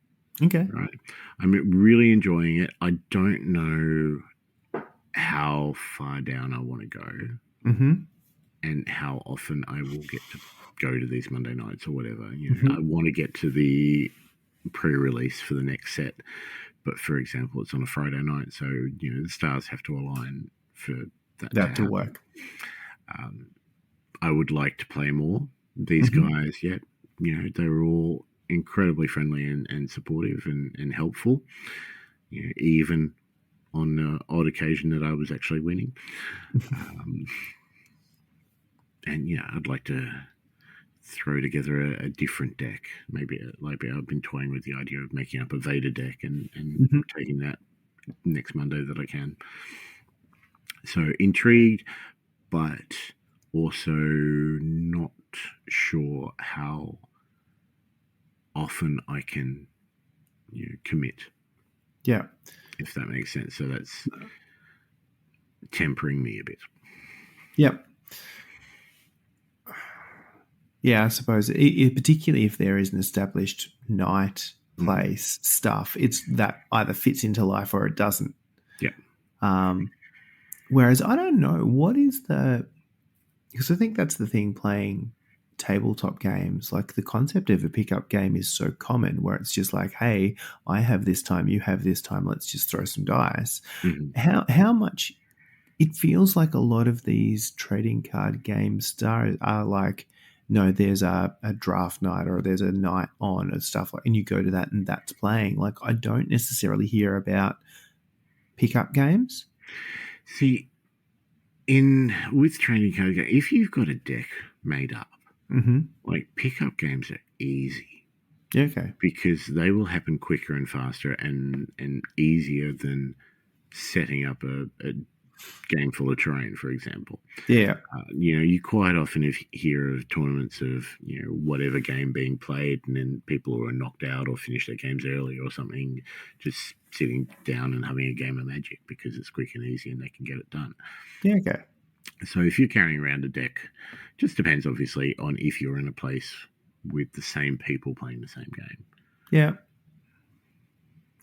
Okay.
Right. I'm really enjoying it. I don't know how far down I want to go and how often I will get to go to these Monday nights or whatever. You know, I want to get to the pre-release for the next set, but for example, it's on a Friday night, so, you know, the stars have to align for that
to work.
I would like to play more. These guys, you know, they were all incredibly friendly and supportive and helpful, you know, even on the odd occasion that I was actually winning. And, you know, I'd like to throw together a different deck. Maybe I've been toying with the idea of making up a Vader deck and taking that next Monday that I can. So intrigued, but also not sure how often I can, you know, commit.
Yeah.
If that makes sense. So that's tempering me a bit.
Yep. Yeah, I suppose, particularly if there is an established night place stuff, it's that either fits into life or it doesn't.
Yeah.
Whereas I don't know, what is because I think that's the thing playing tabletop games, like the concept of a pickup game is so common, where it's just like, hey, I have this time, you have this time, let's just throw some dice. How much it feels like a lot of these trading card games are like, no, there's a draft night or there's a night on and stuff like, and you go to that and that's playing. Like, I don't necessarily hear about pickup games.
See, with trading card games, if you've got a deck made up, like pickup games are easy.
Yeah, okay.
Because they will happen quicker and faster and easier than setting up a game full of terrain, for example.
Yeah.
You quite often hear of tournaments of, whatever game being played, and then people who are knocked out or finish their games early or something, just sitting down and having a game of Magic because it's quick and easy and they can get it done.
Yeah, okay.
So if you're carrying around a deck, just depends obviously on if you're in a place with the same people playing the same game.
Yeah.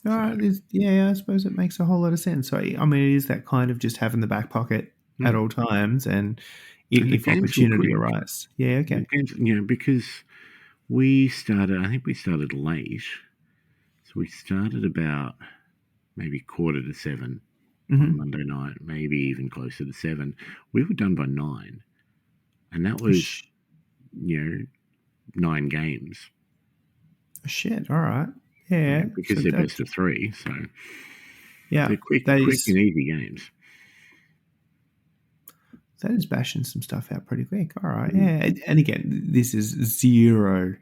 All right. Yeah, I suppose it makes a whole lot of sense. So, I mean, it is that kind of just having the back pocket at all times, and if opportunity arises. Yeah, okay.
Because I think we started late. So we started about maybe 6:45 on Monday night, maybe even closer to 7. We were done by 9. And that was, 9 games.
Shit, all right. Yeah.
Because they're best of 3, so
yeah,
they're quick and easy games.
That is bashing some stuff out pretty quick. All right, yeah. And again, this is zero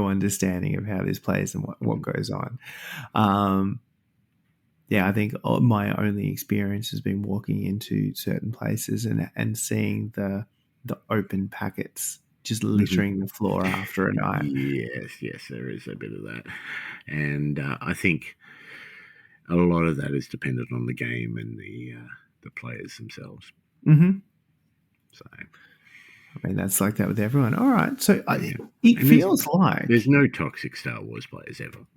understanding of how this plays and what goes on. Yeah, I think my only experience has been walking into certain places and seeing the open packets just littering the floor after a night.
Yes, there is a bit of that. And I think a lot of that is dependent on the game and the players themselves. So,
I mean, that's like that with everyone. All right, so it feels like
there's no toxic Star Wars players ever.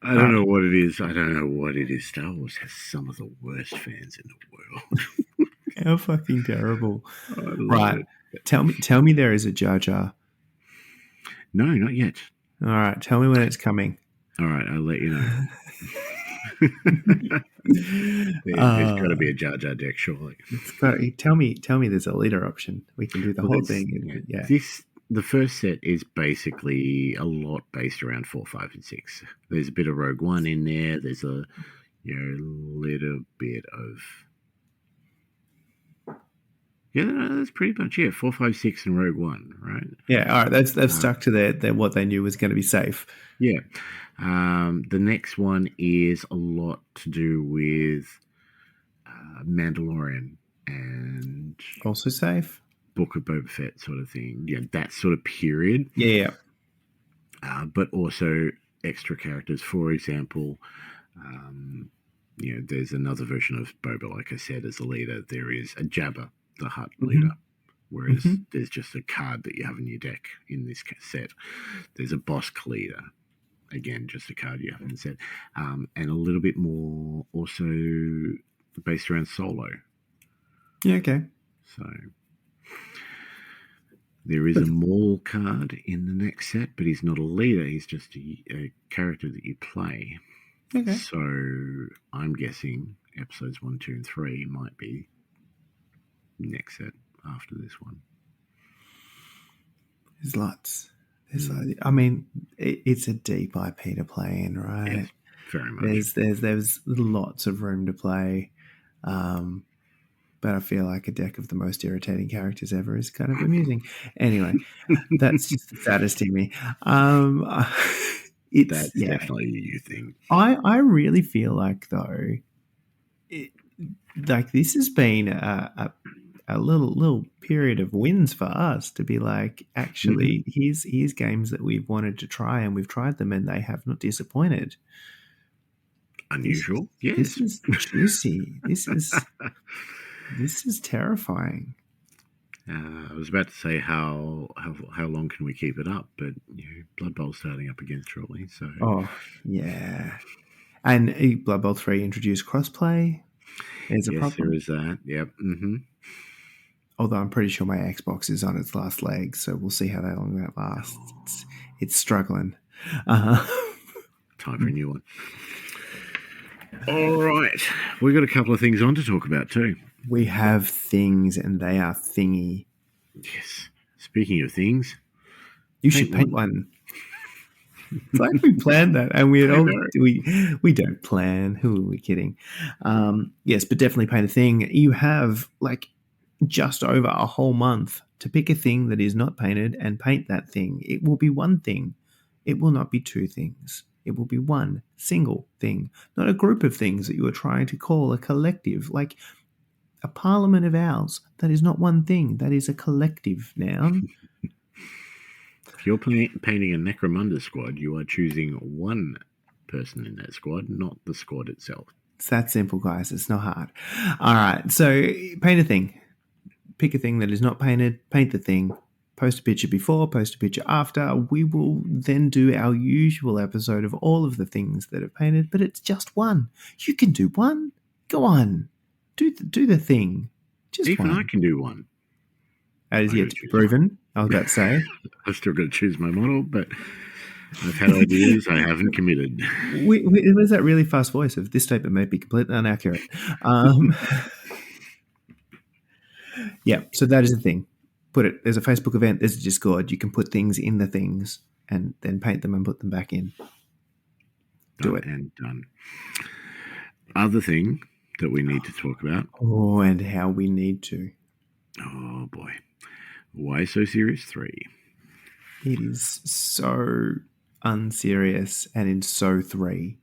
I don't know what it is. Star Wars has some of the worst fans in the world.
How fucking terrible! Right, tell me there is a Jar Jar.
No, not yet.
All right, tell me when it's coming.
All right, I'll let you know. There's got to be a Jar Jar deck, surely.
Tell me there's a leader option. We can do the whole thing. Yeah.
The first set is basically a lot based around 4, 5, and 6. There's a bit of Rogue One in there. There's a little bit of that's pretty much 4, 5, 6, and Rogue One, right?
Yeah, all right. They've stuck to their what they knew was going to be safe.
Yeah. The next one is a lot to do with Mandalorian and
also safe.
Book of Boba Fett sort of thing. Yeah, that sort of period.
Yeah.
But also extra characters. For example, there's another version of Boba, like I said, as a leader. There is a Jabba, the Hutt leader, whereas there's just a card that you have in your deck in this set. There's a Bosk leader. Again, just a card you have in the set. And a little bit more also based around Solo.
Yeah, okay.
So there is a Maul card in the next set, but he's not a leader. He's just a character that you play.
Okay.
So I'm guessing episodes 1, 2, and 3 might be next set after this one.
There's lots. I mean, it's a deep IP to play in, right?
Yes, very much.
There's lots of room to play. But I feel like a deck of the most irritating characters ever is kind of amusing. Anyway, that's just the saddest to me.
That's definitely a you thing.
I really feel like, though, this has been a little period of wins for us to be like, actually, here's games that we've wanted to try and we've tried them and they have not disappointed.
Unusual, yes.
This is juicy. This is terrifying.
I was about to say how long can we keep it up, but Blood Bowl's starting up again shortly. So
yeah, and Blood Bowl 3 introduced crossplay. There's a problem.
There is that. Yep.
Although I'm pretty sure my Xbox is on its last leg, so we'll see how long that lasts. It's struggling.
Time for a new one. All right. We've got a couple of things on to talk about too.
We have things, and they are thingy.
Yes. Speaking of things,
You should paint one. It's like we planned that, and we had
I
all
know.
we don't plan. Who are we kidding? Yes, but definitely paint a thing. You have like just over a whole month to pick a thing that is not painted and paint that thing. It will be one thing. It will not be two things. It will be one single thing, not a group of things that you are trying to call a collective, like a parliament of owls. That is not one thing. That is a collective noun.
If you're painting a Necromunda squad, you are choosing one person in that squad, not the squad itself.
It's that simple, guys. It's not hard. All right. So paint a thing. Pick a thing that is not painted. Paint the thing. Post a picture before, post a picture after. We will then do our usual episode of all of the things that are painted, but it's just one. You can do one. Go on. Do the thing. Just
Even
one.
I can do one.
That is
I
yet
gotta
to be
choose
proven. I was about to say.
I've still got to choose my model, but I've had ideas. I haven't committed.
It was that really fast voice of this statement may be completely inaccurate. Yeah, so that is the thing. Put it. There's a Facebook event. There's a Discord. You can put things in the things and then paint them and put them back in. Do it.
And done. Other thing that we need to talk about.
Oh, and how we need to.
Oh boy. Why So Serious 3?
It is so unserious and in so 3.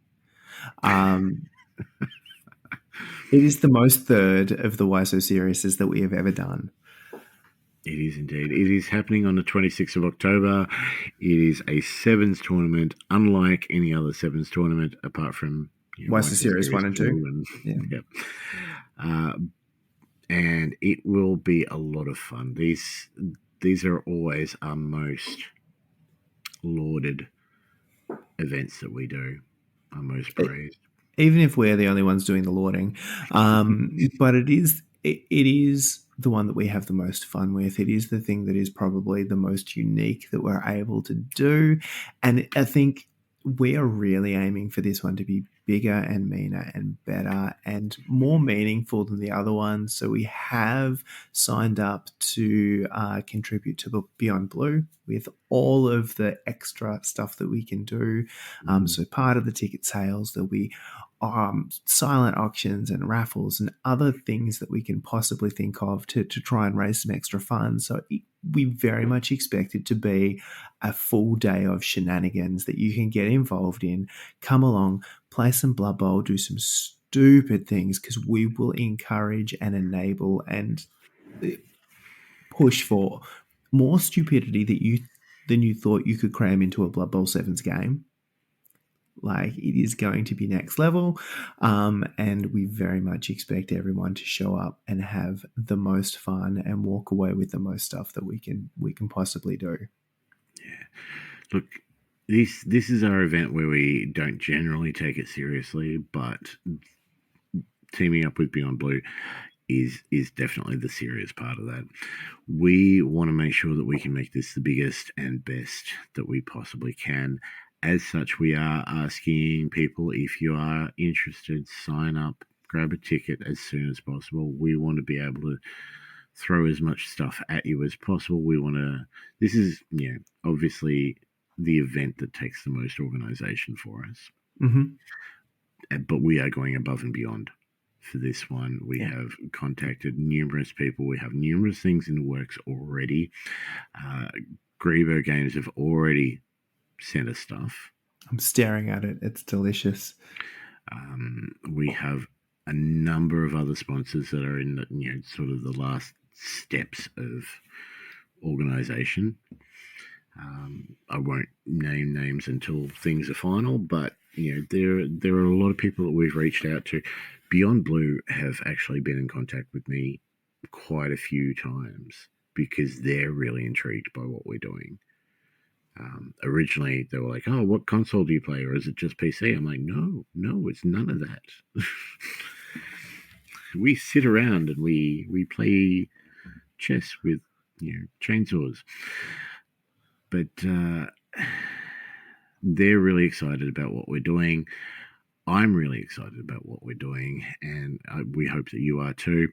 It is the most third of the Why So Seriouses that we have ever done.
It is indeed. It is happening on the 26th of October. It is a sevens tournament, unlike any other sevens tournament, apart from
Why So Serious 1 and 2.
And, yeah. And it will be a lot of fun. These are always our most lauded events that we do, our most praised.
Even if we're the only ones doing the lauding. But it is the one that we have the most fun with. It is the thing that is probably the most unique that we're able to do. And I think we are really aiming for this one to be bigger and meaner and better and more meaningful than the other ones. So we have signed up to contribute to the Beyond Blue with all of the extra stuff that we can do. So part of the ticket sales, there'll be silent auctions and raffles and other things that we can possibly think of to try and raise some extra funds. So we very much expect it to be a full day of shenanigans that you can get involved in. Come along, play some Blood Bowl, do some stupid things, because we will encourage and enable and push for more stupidity than you thought you could cram into a Blood Bowl Sevens game. Like, it is going to be next level, and we very much expect everyone to show up and have the most fun and walk away with the most stuff that we can possibly do.
Yeah, look, this is our event where we don't generally take it seriously, but teaming up with Beyond Blue is definitely the serious part of that. We want to make sure that we can make this the biggest and best that we possibly can. As such, we are asking people, if you are interested, sign up, grab a ticket as soon as possible. We want to be able to throw as much stuff at you as possible. This is, obviously the event that takes the most organization for us.
Mm-hmm.
But we are going above and beyond for this one. We have contacted numerous people. We have numerous things in the works already. Grebo Games have already sent us stuff.
I'm staring at it. It's delicious.
We have a number of other sponsors that are in the sort of the last steps of organization. I won't name names until things are final, but there are a lot of people that we've reached out to. Beyond Blue have actually been in contact with me quite a few times because they're really intrigued by what we're doing. Originally, they were like, "Oh, what console do you play, or is it just PC?" I'm like, "No, it's none of that. We sit around and we play chess with chainsaws." But they're really excited about what we're doing. I'm really excited about what we're doing, and we hope that you are too.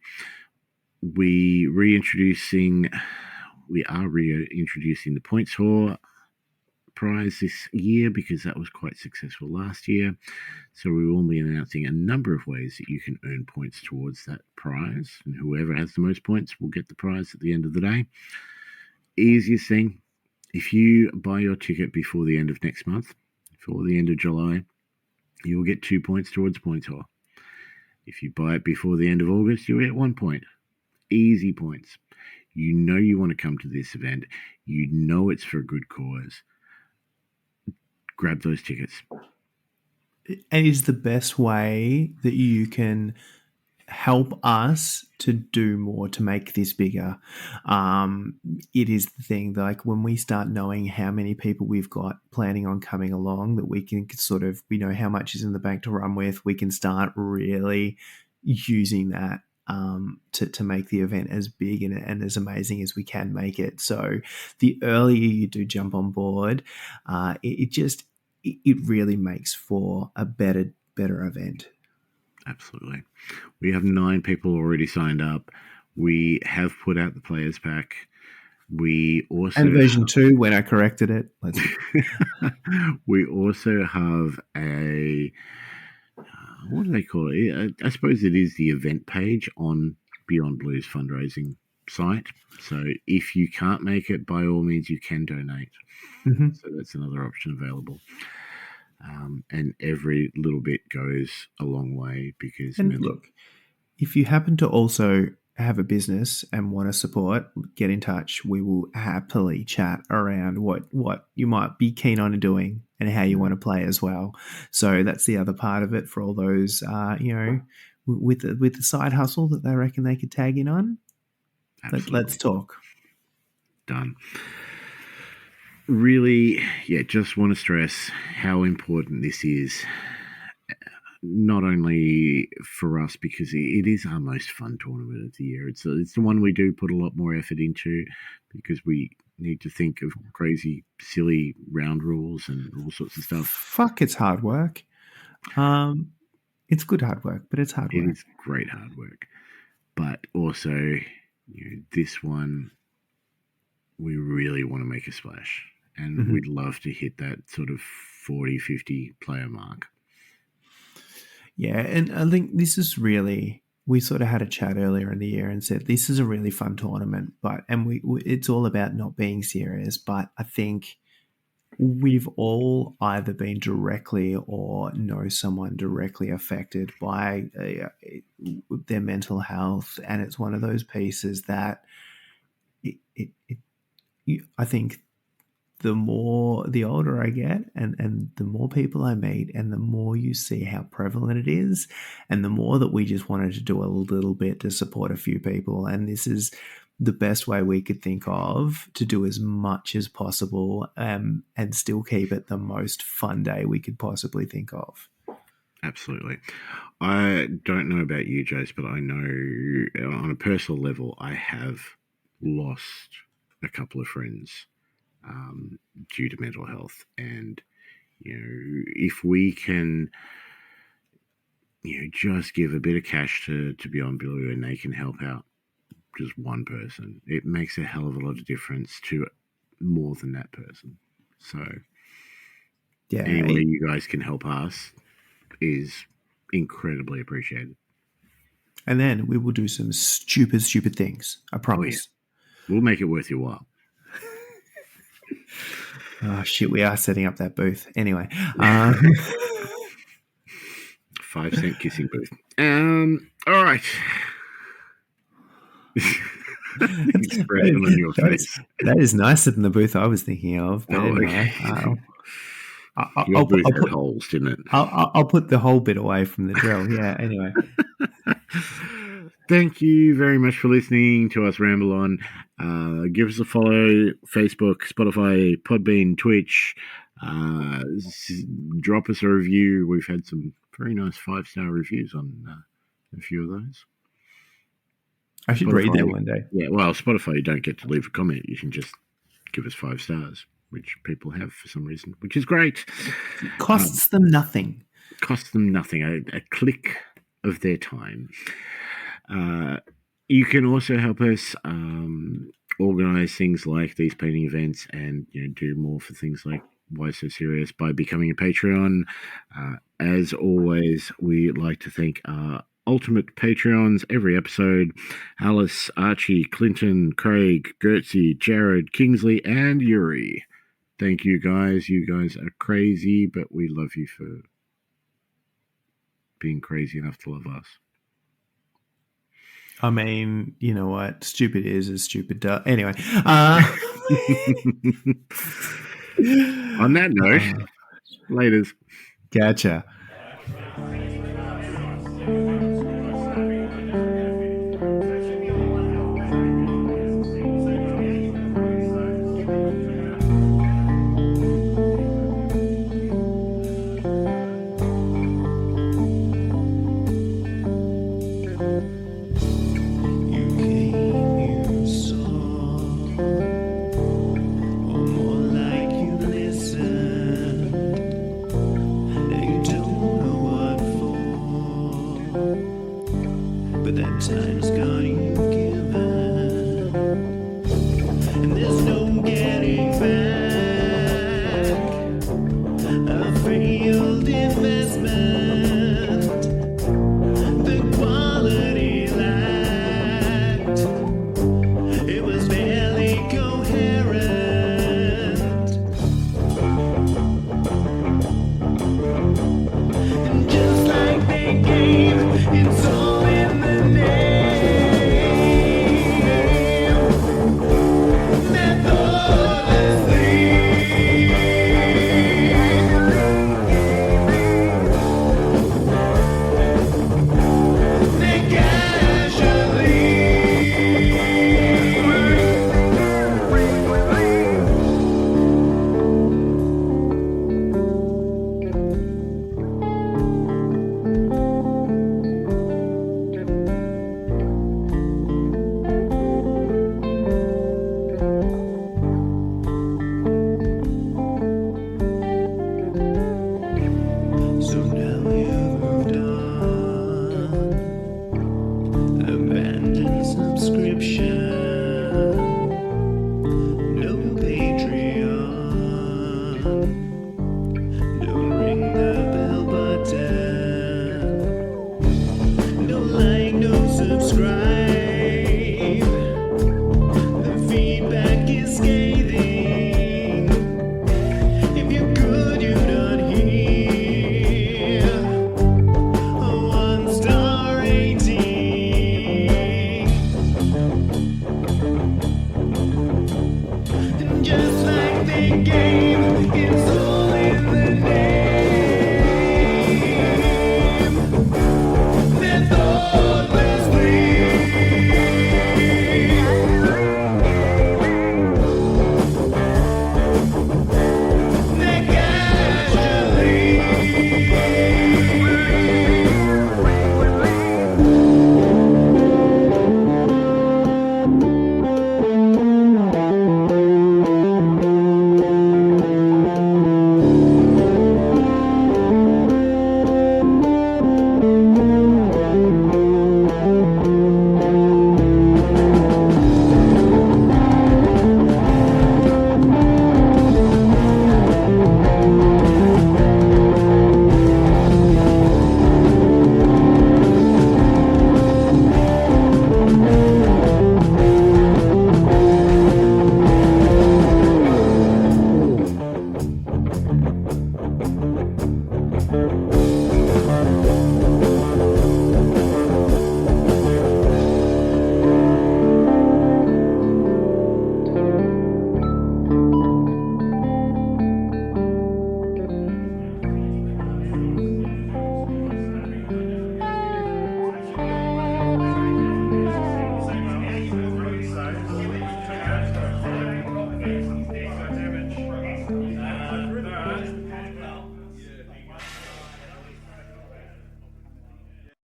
We are reintroducing the points haul prize this year because that was quite successful last year. So we will be announcing a number of ways that you can earn points towards that prize, and whoever has the most points will get the prize at the end of the day. Easiest thing, if you buy your ticket before the end of next month, before the end of July, you will get 2 points towards points haul. If you buy it before the end of August, you'll get 1 point. Easy points. You know you want to come to this event. You know it's for a good cause. Grab those tickets.
And is the best way that you can help us to do more to make this bigger. It is the thing, like when we start knowing how many people we've got planning on coming along, that we can we know how much is in the bank to run with, we can start really using that to make the event as big and as amazing as we can make it. So the earlier you do jump on board, it really makes for a better event.
Absolutely. We have 9 people already signed up. We have put out the players pack. We also
and version 2 when I corrected it.
We also have a what do they call it? I suppose it is the event page on Beyond Blue's fundraising site. So if you can't make it, by all means, you can donate.
Mm-hmm.
So that's another option available. And every little bit goes a long way because...
And look, if you happen to also have a business and want to support, get in touch. We will happily chat around what you might be keen on doing and how you want to play as well. So that's the other part of it for all those, with the side hustle that they reckon they could tag in on. Let's talk.
Done. Really, just want to stress how important this is, not only for us because it is our most fun tournament of the year. It's the one we do put a lot more effort into because we need to think of crazy, silly round rules and all sorts of stuff.
Fuck, it's hard work. It's good hard work, but it's hard work.
It is great hard work. But also, this one, we really want to make a splash. And we'd love to hit that sort of 40, 50 player mark.
Yeah, and I think this is really, we sort of had a chat earlier in the year and said this is a really fun tournament, it's all about not being serious. But I think we've all either been directly or know someone directly affected by their mental health, and it's one of those pieces that I think the older I get and the more people I meet and the more you see how prevalent it is and the more that we just wanted to do a little bit to support a few people. And this is the best way we could think of to do as much as possible and still keep it the most fun day we could possibly think of.
Absolutely. I don't know about you, Jace, but I know on a personal level I have lost a couple of friends due to mental health, and if we can just give a bit of cash to Beyond Blue and they can help out just one person, it makes a hell of a lot of difference to more than that person. So any way you guys can help us is incredibly appreciated.
And then we will do some stupid things, I promise.
We'll make it worth your while.
Oh shit, we are setting up that booth anyway.
5-cent kissing booth. All right. Expression on your face.
That is nicer than the booth I was thinking of. But anyway,
your booth had holes, didn't it?
I'll put the whole bit away from the drill. Yeah. Anyway.
Thank you very much for listening to us ramble on. Give us a follow, Facebook, Spotify, Podbean, Twitch. Drop us a review. We've had some very nice 5-star reviews on a few of those.
I should read that one day.
Yeah, well, Spotify, you don't get to leave a comment. You can just give us 5 stars, which people have for some reason, which is great.
It costs them nothing.
Costs them nothing, a click of their time. You can also help us organize things like these painting events and do more for things like Why So Serious by becoming a Patreon. As always, we like to thank our ultimate Patreons every episode: Alice, Archie, Clinton, Craig, Gertzy, Jared, Kingsley, and Yuri. Thank you guys. You guys are crazy, but we love you for being crazy enough to love us.
I mean, you know what? Stupid is as stupid does. Anyway.
On that note, laters.
Gotcha.